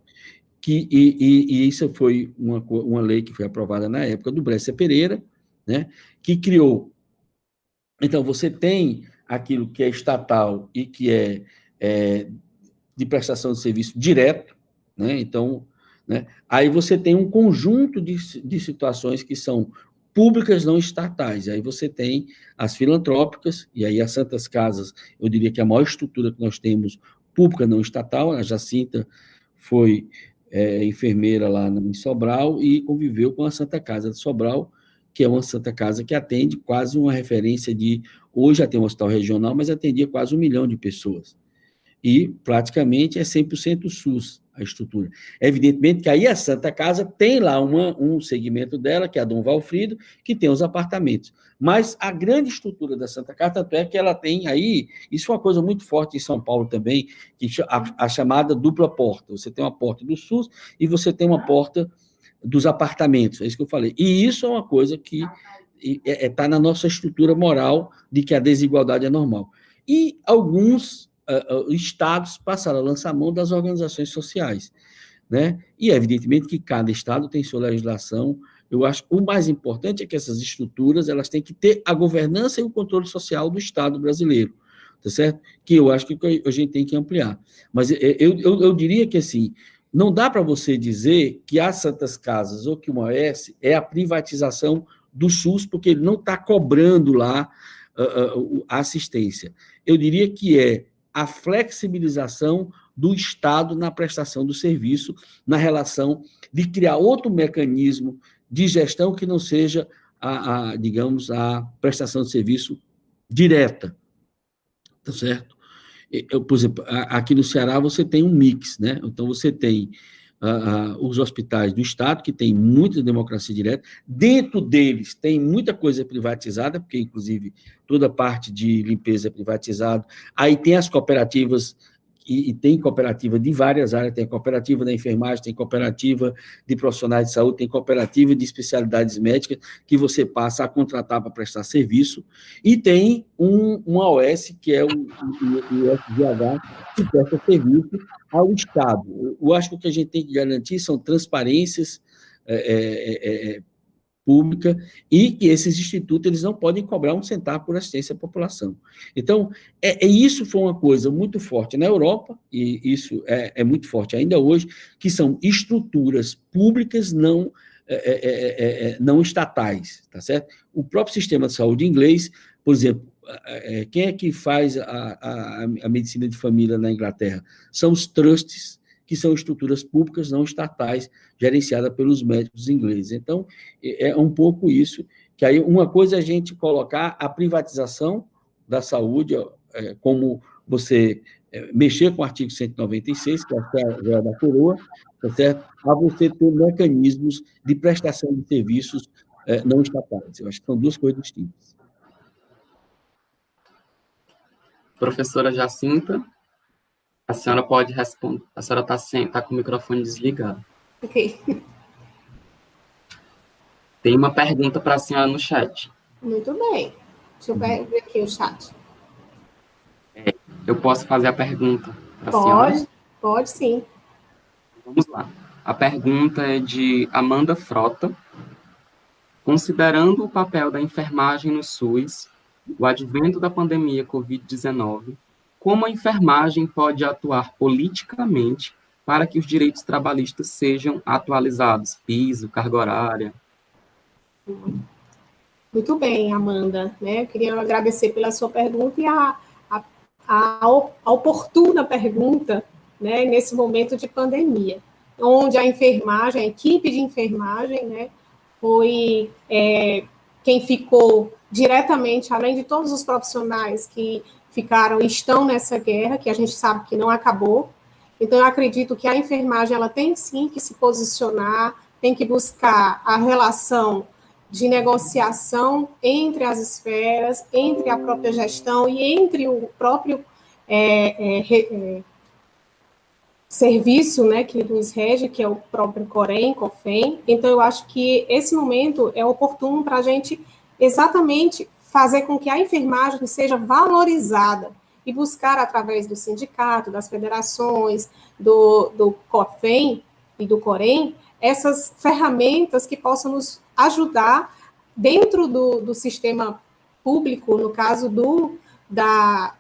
Speaker 2: E isso foi uma lei que foi aprovada na época do Bresser Pereira, né, que criou. Então, você tem aquilo que é estatal e que é de prestação de serviço direto, né? Então, né, aí você tem um conjunto de situações que são públicas não estatais. Aí você tem as filantrópicas, e aí as Santas Casas, eu diria que é a maior estrutura que nós temos pública não estatal. A Jacinta foi enfermeira lá em Sobral e conviveu com a Santa Casa de Sobral, que é uma Santa Casa que atende quase uma referência de... Hoje já tem um hospital regional, mas atendia quase 1 milhão de pessoas. E praticamente é 100% SUS a estrutura. Evidentemente que aí a Santa Casa tem lá um segmento dela, que é a Dom Valfrido, que tem os apartamentos. Mas a grande estrutura da Santa Casa, tanto é que ela tem aí, isso é uma coisa muito forte em São Paulo também, que a chamada dupla porta. Você tem uma porta do SUS e você tem uma porta dos apartamentos, é isso que eu falei. E isso é uma coisa que está na nossa estrutura moral de que a desigualdade é normal. E alguns estados passaram a lançar mão das organizações sociais, né? E, evidentemente, que cada estado tem sua legislação. Eu acho que o mais importante é que essas estruturas elas têm que ter a governança e o controle social do Estado brasileiro, tá certo? Que eu acho que a gente tem que ampliar. Mas eu diria que, assim, não dá para você dizer que as Santas Casas ou que o OAS é a privatização do SUS, porque ele não está cobrando lá a assistência. Eu diria que é a flexibilização do Estado na prestação do serviço, na relação de criar outro mecanismo de gestão que não seja, digamos, a prestação de serviço direta, tá certo? Por exemplo, aqui no Ceará você tem um mix, né? Então você tem os hospitais do Estado, que tem muita democracia direta, dentro deles tem muita coisa privatizada, porque, inclusive, toda a parte de limpeza é privatizada, aí tem as cooperativas, e tem cooperativa de várias áreas, tem cooperativa da enfermagem, tem cooperativa de profissionais de saúde, tem cooperativa de especialidades médicas, que você passa a contratar para prestar serviço, e tem um AOS, que é o FGH, que presta serviço ao Estado. Eu acho que o que a gente tem que garantir são transparências pública, e que esses institutos eles não podem cobrar um centavo por assistência à população. Então, isso foi uma coisa muito forte na Europa, e isso é muito forte ainda hoje, que são estruturas públicas não estatais, tá certo? O próprio sistema de saúde inglês, por exemplo, quem é que faz a medicina de família na Inglaterra? São os trusts, que são estruturas públicas não estatais, gerenciadas pelos médicos ingleses. Então, é um pouco isso, que aí uma coisa é a gente colocar a privatização da saúde, como você mexer com o artigo 196, que é a joia da coroa, tá certo? A você ter mecanismos de prestação de serviços não estatais. Eu acho que são duas coisas distintas.
Speaker 1: Professora Jacinta, a senhora pode responder. A senhora está com o microfone desligado.
Speaker 5: Ok.
Speaker 1: Tem uma pergunta para a senhora no chat.
Speaker 5: Muito bem. Deixa eu ver aqui o chat.
Speaker 1: Eu posso fazer a pergunta para a senhora?
Speaker 5: Pode sim.
Speaker 1: Vamos lá. A pergunta é de Amanda Frota. Considerando o papel da enfermagem no SUS, o advento da pandemia Covid-19, como a enfermagem pode atuar politicamente para que os direitos trabalhistas sejam atualizados? Piso, carga horária.
Speaker 5: Muito bem, Amanda. Eu queria agradecer pela sua pergunta e a oportuna pergunta, nesse momento de pandemia, onde a enfermagem, a equipe de enfermagem, foi quem ficou diretamente, além de todos os profissionais que estão nessa guerra, que a gente sabe que não acabou. Então, eu acredito que a enfermagem ela tem sim que se posicionar, tem que buscar a relação de negociação entre as esferas, entre a própria gestão e entre o próprio serviço, que nos rege, que é o próprio COREM, COFEM. Então, eu acho que esse momento é oportuno para a gente exatamente fazer com que a enfermagem seja valorizada e buscar, através do sindicato, das federações, do COFEM e do COREM, essas ferramentas que possam nos ajudar dentro do sistema público, no caso da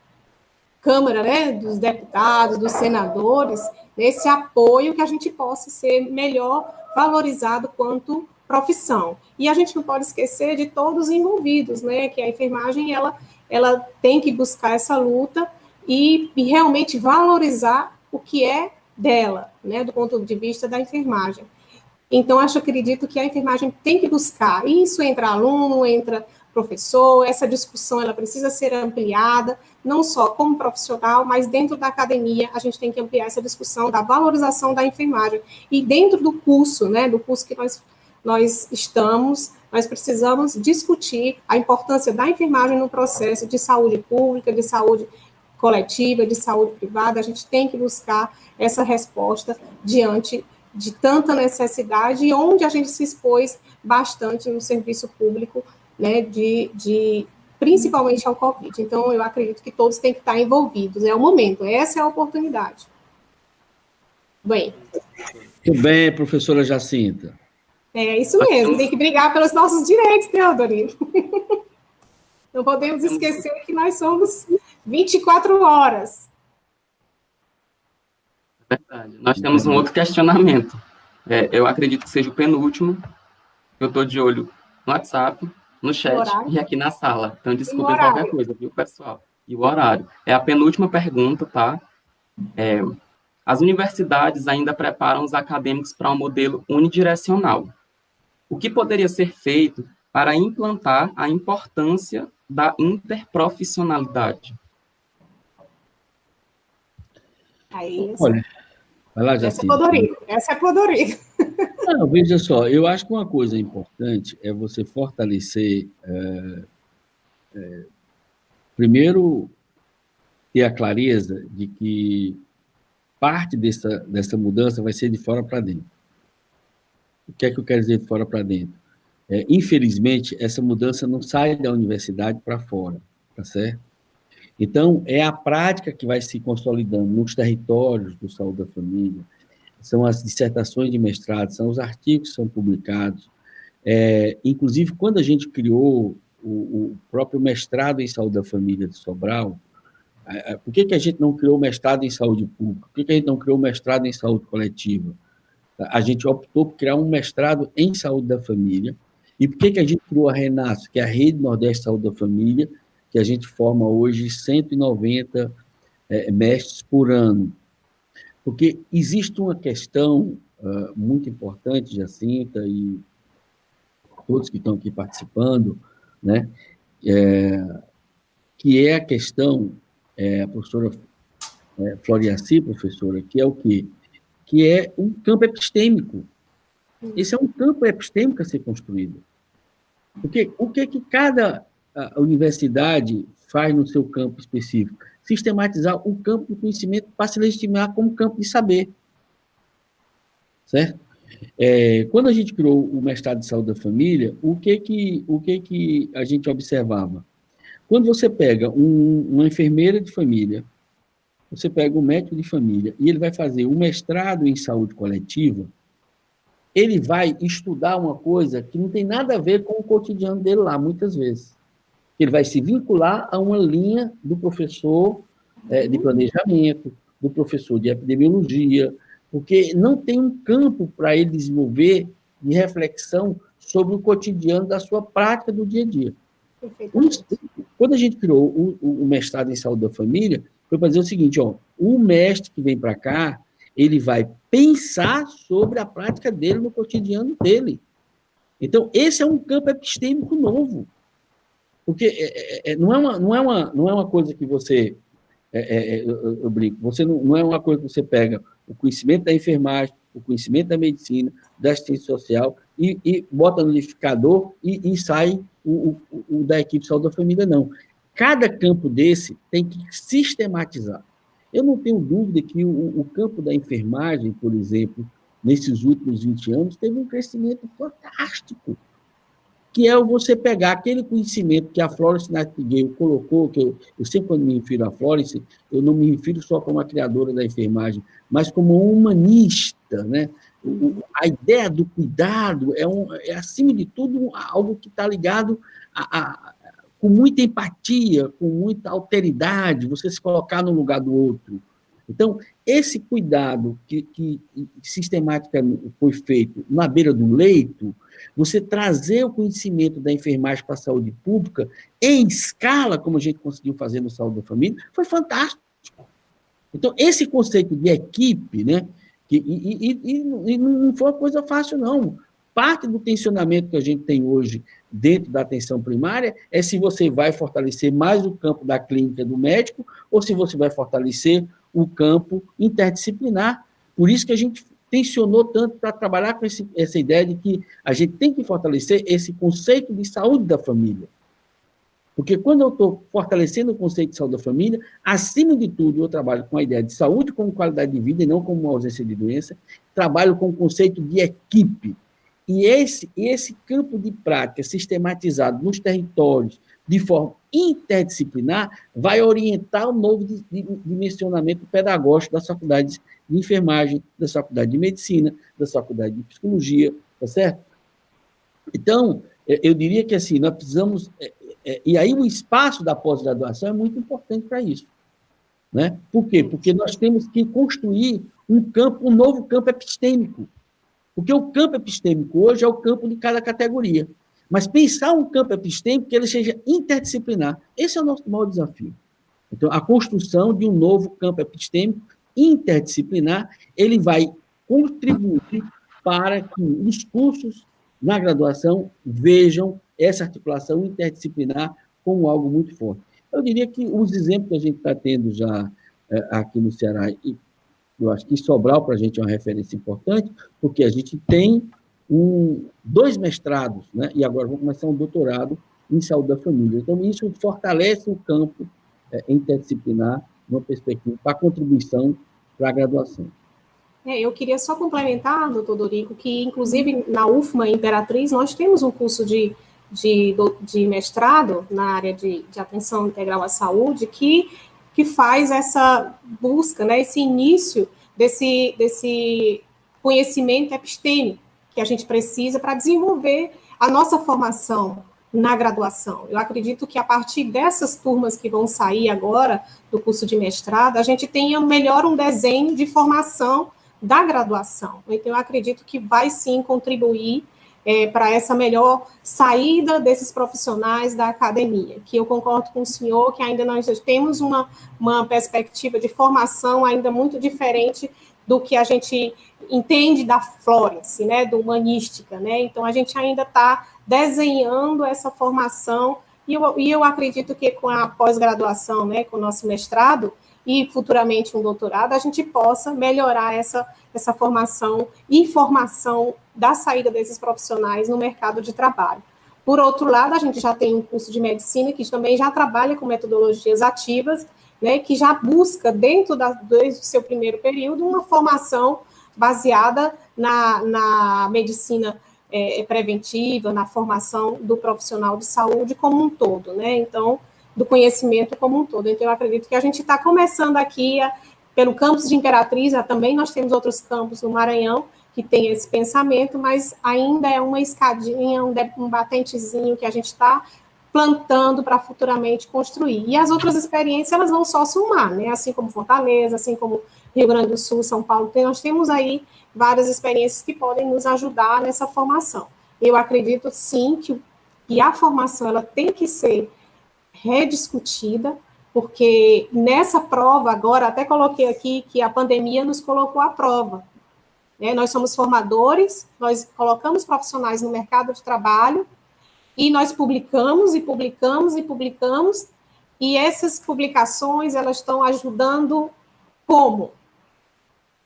Speaker 5: Câmara, dos deputados, dos senadores, nesse apoio que a gente possa ser melhor valorizado quanto profissão. E a gente não pode esquecer de todos os envolvidos, que a enfermagem ela tem que buscar essa luta e realmente valorizar o que é dela, do ponto de vista da enfermagem. Então, acredito que a enfermagem tem que buscar. Isso entra aluno, entra professor, essa discussão ela precisa ser ampliada, não só como profissional, mas dentro da academia a gente tem que ampliar essa discussão da valorização da enfermagem. E dentro do curso, do curso que nós estamos, nós precisamos discutir a importância da enfermagem no processo de saúde pública, de saúde coletiva, de saúde privada. A gente tem que buscar essa resposta diante de tanta necessidade e onde a gente se expôs bastante no serviço público, principalmente ao Covid. Então, eu acredito que todos têm que estar envolvidos. É o momento, essa é a oportunidade. Bem.
Speaker 2: Muito bem, professora Jacinta.
Speaker 5: É isso mesmo, tem que brigar pelos nossos direitos, Teodorino. Não podemos esquecer que nós somos 24 horas.
Speaker 1: Verdade. Nós temos um outro questionamento. Eu acredito que seja o penúltimo. Eu estou de olho no WhatsApp, no chat e aqui na sala. Então, desculpem qualquer coisa, viu, pessoal? E o horário. É a penúltima pergunta, tá? As universidades ainda preparam os acadêmicos para um modelo unidirecional. O que poderia ser feito para implantar a importância da interprofissionalidade?
Speaker 2: Olha, vai lá, Jacinta.
Speaker 5: Essa é Podorico.
Speaker 2: Não, veja só, eu acho que uma coisa importante é você fortalecer, primeiro, ter a clareza de que parte dessa mudança vai ser de fora para dentro. O que é que eu quero dizer de fora para dentro? Infelizmente, essa mudança não sai da universidade para fora, tá certo? Então, é a prática que vai se consolidando nos territórios do Saúde da Família, são as dissertações de mestrado, são os artigos que são publicados, Inclusive, quando a gente criou o próprio mestrado em saúde da família de Sobral, por que a gente não criou o mestrado em saúde pública? Por que a gente não criou o mestrado em saúde coletiva? A gente optou por criar um mestrado em saúde da família. E por que a gente criou a RENASF, que é a Rede Nordeste de Saúde da Família, que a gente forma hoje 190 mestres por ano? Porque existe uma questão muito importante, Jacinta, e todos que estão aqui participando, né, que é a questão, a professora Floriaci, professora, que é o quê? Que é um campo epistêmico. Esse é um campo epistêmico a ser construído. Porque o que cada universidade faz no seu campo específico? Sistematizar o campo do conhecimento para se legitimar como campo de saber. Certo? Quando a gente criou o mestrado de saúde da família, o que a gente observava? Quando você pega uma enfermeira de família, você pega um médico de família, e ele vai fazer um mestrado em saúde coletiva, ele vai estudar uma coisa que não tem nada a ver com o cotidiano dele lá, muitas vezes. Ele vai se vincular a uma linha do professor de planejamento, do professor de epidemiologia, porque não tem um campo para ele desenvolver de reflexão sobre o cotidiano da sua prática do dia a dia. Quando a gente criou o mestrado em saúde da família, foi para dizer o seguinte, o mestre que vem para cá, ele vai pensar sobre a prática dele no cotidiano dele. Então, esse é um campo epistêmico novo. Porque não é uma coisa que você... eu brinco, não é uma coisa que você pega o conhecimento da enfermagem, o conhecimento da medicina, da assistência social, e bota no liquidificador e sai o da equipe de saúde da família, não. Cada campo desse tem que sistematizar. Eu não tenho dúvida que o campo da enfermagem, por exemplo, nesses últimos 20 anos, teve um crescimento fantástico, que é você pegar aquele conhecimento que a Florence Nightingale colocou, que eu sempre, quando me refiro a Florence, eu não me refiro só como uma criadora da enfermagem, mas como uma humanista, né? A ideia do cuidado é acima de tudo, algo que está ligado com muita empatia, com muita alteridade, você se colocar no lugar do outro. Então, esse cuidado que sistematicamente foi feito na beira do leito, você trazer o conhecimento da enfermagem para a saúde pública em escala, como a gente conseguiu fazer no Saúde da Família, foi fantástico. Então, esse conceito de equipe, né, e não foi uma coisa fácil, não. Parte do tensionamento que a gente tem hoje dentro da atenção primária é se você vai fortalecer mais o campo da clínica do médico ou se você vai fortalecer o campo interdisciplinar. Por isso que a gente tensionou tanto para trabalhar com essa ideia de que a gente tem que fortalecer esse conceito de saúde da família. Porque quando eu estou fortalecendo o conceito de saúde da família, acima de tudo, eu trabalho com a ideia de saúde como qualidade de vida e não como uma ausência de doença, trabalho com o conceito de equipe. E esse campo de prática sistematizado nos territórios, de forma interdisciplinar, vai orientar o novo dimensionamento pedagógico das faculdades de enfermagem, da faculdade de medicina, da faculdade de psicologia, tá certo? Então, eu diria que assim, nós precisamos... e aí o espaço da pós-graduação é muito importante para isso. Né? Por quê? Porque nós temos que construir um novo campo epistêmico. Porque o campo epistêmico hoje é o campo de cada categoria. Mas pensar um campo epistêmico que ele seja interdisciplinar, esse é o nosso maior desafio. Então, a construção de um novo campo epistêmico interdisciplinar, ele vai contribuir para que os cursos na graduação vejam essa articulação interdisciplinar como algo muito forte. Eu diria que os exemplos que a gente está tendo já aqui no Ceará, e eu acho que Sobral para a gente é uma referência importante, porque a gente tem 2 mestrados, né? E agora vamos começar um doutorado em saúde da família. Então, isso fortalece o campo interdisciplinar numa perspectiva para a contribuição para a graduação.
Speaker 5: Eu queria só complementar, doutor Dorico, que, inclusive, na UFMA Imperatriz, nós temos um curso de mestrado na área de atenção integral à saúde que faz essa busca, né, esse início desse conhecimento epistêmico que a gente precisa para desenvolver a nossa formação na graduação. Eu acredito que a partir dessas turmas que vão sair agora do curso de mestrado, a gente tenha melhor um desenho de formação da graduação. Então, eu acredito que vai sim contribuir para essa melhor saída desses profissionais da academia, que eu concordo com o senhor que ainda nós temos uma perspectiva de formação ainda muito diferente do que a gente entende da Florence, né, do humanística, né, então a gente ainda está desenhando essa formação, e eu acredito que com a pós-graduação, né, com o nosso mestrado, e futuramente um doutorado, a gente possa melhorar essa formação e formação da saída desses profissionais no mercado de trabalho. Por outro lado, a gente já tem um curso de medicina que também já trabalha com metodologias ativas, né, que já busca, desde o seu primeiro período, uma formação baseada na medicina preventiva, na formação do profissional de saúde como um todo, né, então, do conhecimento como um todo. Então, eu acredito que a gente está começando aqui pelo campus de Imperatriz, também nós temos outros campos no Maranhão que tem esse pensamento, mas ainda é uma escadinha, um batentezinho que a gente está plantando para futuramente construir. E as outras experiências, elas vão só somar, né? Assim como Fortaleza, assim como Rio Grande do Sul, São Paulo, nós temos aí várias experiências que podem nos ajudar nessa formação. Eu acredito, sim, que a formação ela tem que ser rediscutida, porque nessa prova agora, até coloquei aqui que a pandemia nos colocou à prova, né? Nós somos formadores, nós colocamos profissionais no mercado de trabalho, e nós publicamos, e essas publicações, elas estão ajudando como?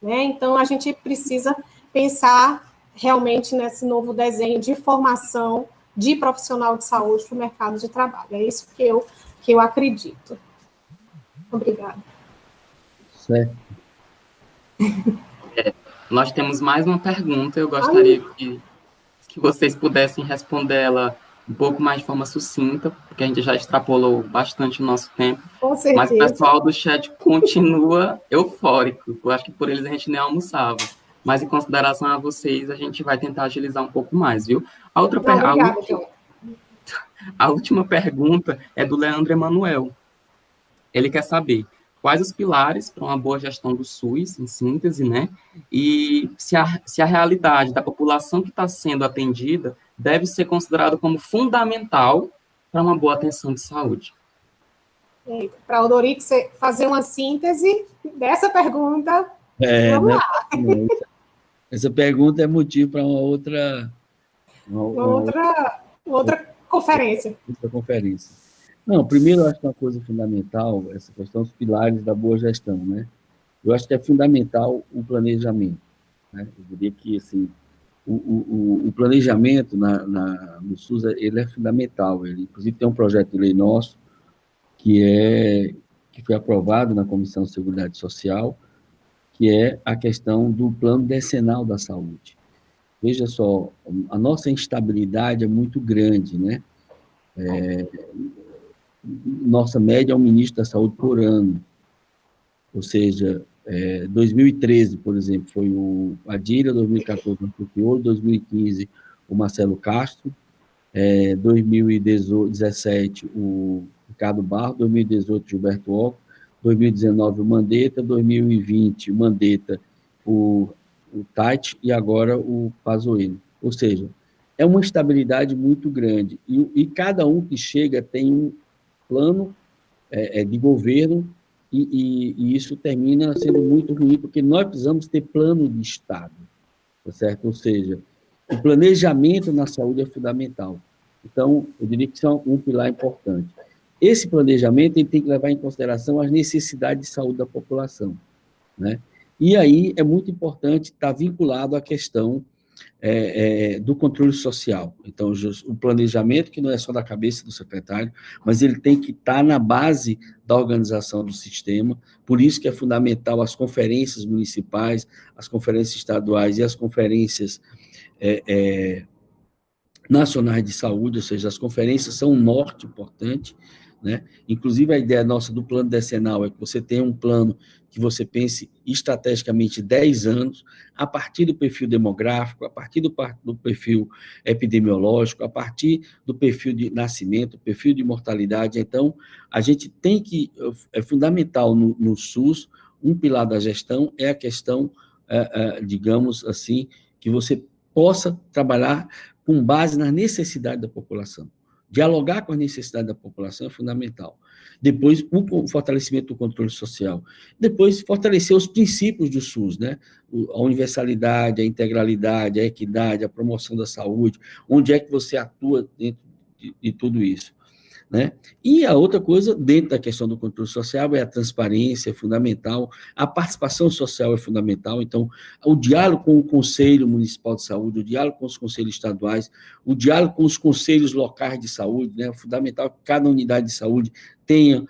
Speaker 5: Né? Então, a gente precisa pensar realmente nesse novo desenho de formação de profissional de saúde para o mercado de trabalho. É isso que eu acredito. Obrigada.
Speaker 2: Certo.
Speaker 1: Nós temos mais uma pergunta, eu gostaria que vocês pudessem responder ela um pouco mais de forma sucinta, porque a gente já extrapolou bastante o nosso tempo.
Speaker 5: Com certeza.
Speaker 1: Mas o pessoal do chat continua eufórico. Eu acho que por eles a gente nem almoçava. Mas em consideração a vocês, a gente vai tentar agilizar um pouco mais, viu? A última pergunta é do Leandro Emanuel. Ele quer saber quais os pilares para uma boa gestão do SUS, em síntese, né? E se a realidade da população que está sendo atendida deve ser considerada como fundamental para uma boa atenção de saúde.
Speaker 5: Para o Dorix fazer uma síntese dessa pergunta, vamos lá.
Speaker 2: Essa pergunta é motivo para uma outra
Speaker 5: conferência.
Speaker 2: Outra conferência. Não, primeiro, eu acho que uma coisa fundamental, essa questão dos pilares da boa gestão, né? Eu acho que é fundamental o planejamento, né? Eu diria que, assim, o planejamento no SUS, ele é fundamental. Ele, inclusive, tem um projeto de lei nosso que foi aprovado na Comissão de Seguridade Social, que é a questão do plano decenal da saúde. Veja só, a nossa instabilidade é muito grande, né? Nossa média é um ministro da Saúde por ano. Ou seja, 2013, por exemplo, foi o Adília, 2014, o Antupiolo, 2015, o Marcelo Castro, 2017, o Ricardo Barro, 2018, Gilberto Occo, 2019, o Mandetta, 2020, o Mandetta, o Tati e agora o Pazuello. Ou seja, é uma instabilidade muito grande. E cada um que chega tem um plano de governo e isso termina sendo muito ruim, porque nós precisamos ter plano de Estado, tá certo? Ou seja, o planejamento na saúde é fundamental. Então, eu diria que isso é um pilar importante. Esse planejamento ele tem que levar em consideração as necessidades de saúde da população, né? E aí é muito importante estar vinculado à questão do controle social. Então, o planejamento, que não é só da cabeça do secretário, mas ele tem que estar na base da organização do sistema, por isso que é fundamental as conferências municipais, as conferências estaduais e as conferências nacionais de saúde, ou seja, as conferências são um norte importante, né? Inclusive, a ideia nossa do plano decenal é que você tenha um plano que você pense estrategicamente 10 anos, a partir do perfil demográfico, a partir do perfil epidemiológico, a partir do perfil de nascimento, perfil de mortalidade. Então, a gente tem que, é fundamental no SUS, um pilar da gestão é a questão, digamos assim, que você possa trabalhar com base na necessidade da população. Dialogar com a necessidade da população é fundamental. Depois, o fortalecimento do controle social. Depois, fortalecer os princípios do SUS, né? A universalidade, a integralidade, a equidade, a promoção da saúde, onde é que você atua dentro de tudo isso, né? E a outra coisa, dentro da questão do controle social, é a transparência, é fundamental, a participação social é fundamental, então, o diálogo com o Conselho Municipal de Saúde, o diálogo com os conselhos estaduais, o diálogo com os conselhos locais de saúde, né? É fundamental que cada unidade de saúde tenha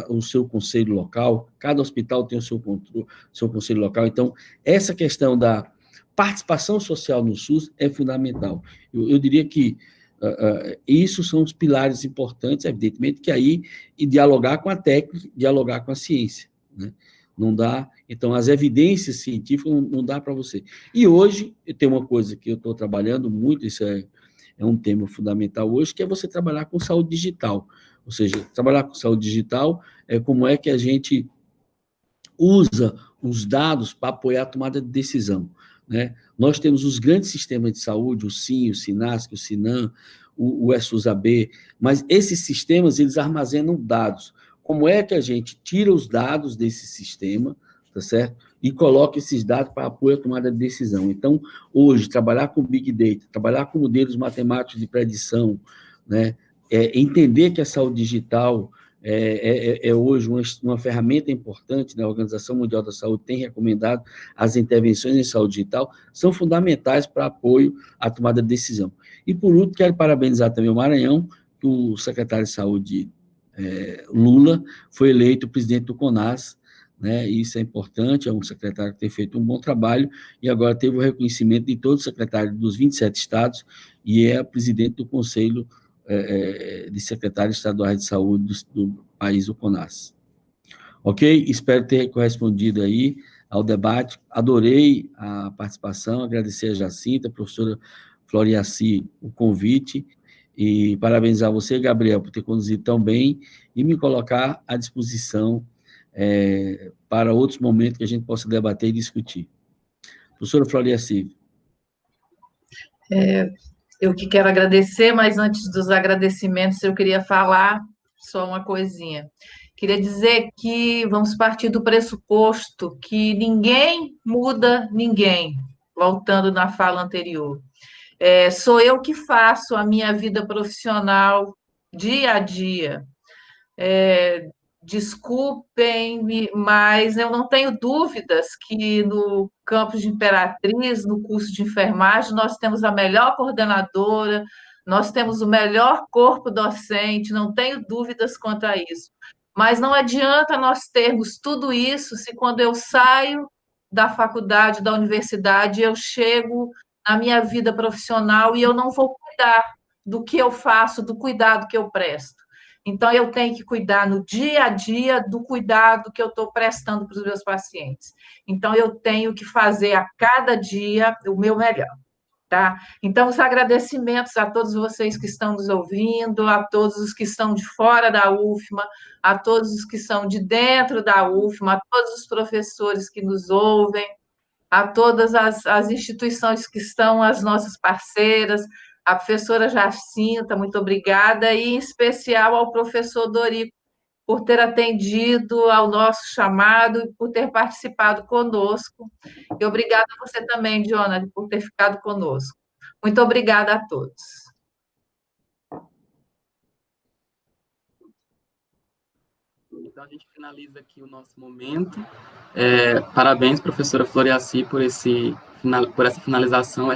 Speaker 2: o seu conselho local, cada hospital tem o seu conselho local, então, essa questão da participação social no SUS é fundamental. Eu diria que isso são os pilares importantes, evidentemente, que aí e dialogar com a técnica, dialogar com a ciência, né? Não dá, então, as evidências científicas não dá para você. E hoje, tem uma coisa que eu estou trabalhando muito, isso é um tema fundamental hoje, que é você trabalhar com saúde digital. Ou seja, trabalhar com saúde digital é como é que a gente usa os dados para apoiar a tomada de decisão, né? Nós temos os grandes sistemas de saúde, o SIM, o SINASC, o SINAM, o SUS-AB, mas esses sistemas, eles armazenam dados. Como é que a gente tira os dados desse sistema, tá certo? E coloca esses dados para apoio à tomada de decisão. Então, hoje, trabalhar com Big Data, trabalhar com modelos matemáticos de predição, né? Entender que a saúde digital é hoje uma ferramenta importante, né? A Organização Mundial da Saúde tem recomendado as intervenções em saúde digital, são fundamentais para apoio à tomada de decisão. E, por último, quero parabenizar também o Maranhão, que o secretário de Saúde, Lula, foi eleito presidente do CONAS, né? Isso é importante, é um secretário que tem feito um bom trabalho, e agora teve o reconhecimento de todos os secretários dos 27 estados, e é presidente do Conselho de secretários estaduais de saúde do país, o CONAS. Ok? Espero ter correspondido aí ao debate. Adorei a participação, agradecer a Jacinta, a professora Floriaci, o convite, e parabenizar você, Gabriel, por ter conduzido tão bem e me colocar à disposição para outros momentos que a gente possa debater e discutir. Professora Floriaci.
Speaker 3: Eu que quero agradecer, mas antes dos agradecimentos, eu queria falar só uma coisinha. Queria dizer que vamos partir do pressuposto que ninguém muda ninguém, voltando na fala anterior. Sou eu que faço a minha vida profissional dia a dia. Desculpem-me, mas eu não tenho dúvidas que no campus de Imperatriz, no curso de enfermagem, nós temos a melhor coordenadora, nós temos o melhor corpo docente, não tenho dúvidas quanto a isso. Mas não adianta nós termos tudo isso se quando eu saio da faculdade, da universidade, eu chego na minha vida profissional e eu não vou cuidar do que eu faço, do cuidado que eu presto. Então, eu tenho que cuidar no dia a dia do cuidado que eu estou prestando para os meus pacientes. Então, eu tenho que fazer a cada dia o meu melhor, tá? Então, os agradecimentos a todos vocês que estão nos ouvindo, a todos os que estão de fora da UFMA, a todos os que são de dentro da UFMA, a todos os professores que nos ouvem, a todas as instituições que estão as nossas parceiras, a professora Jacinta, muito obrigada, e em especial ao professor Dorico, por ter atendido ao nosso chamado e por ter participado conosco. E obrigada a você também, Jonathan, por ter ficado conosco. Muito obrigada a todos.
Speaker 1: Então, a gente finaliza aqui o nosso momento. Parabéns, professora Floriaci, por essa finalização.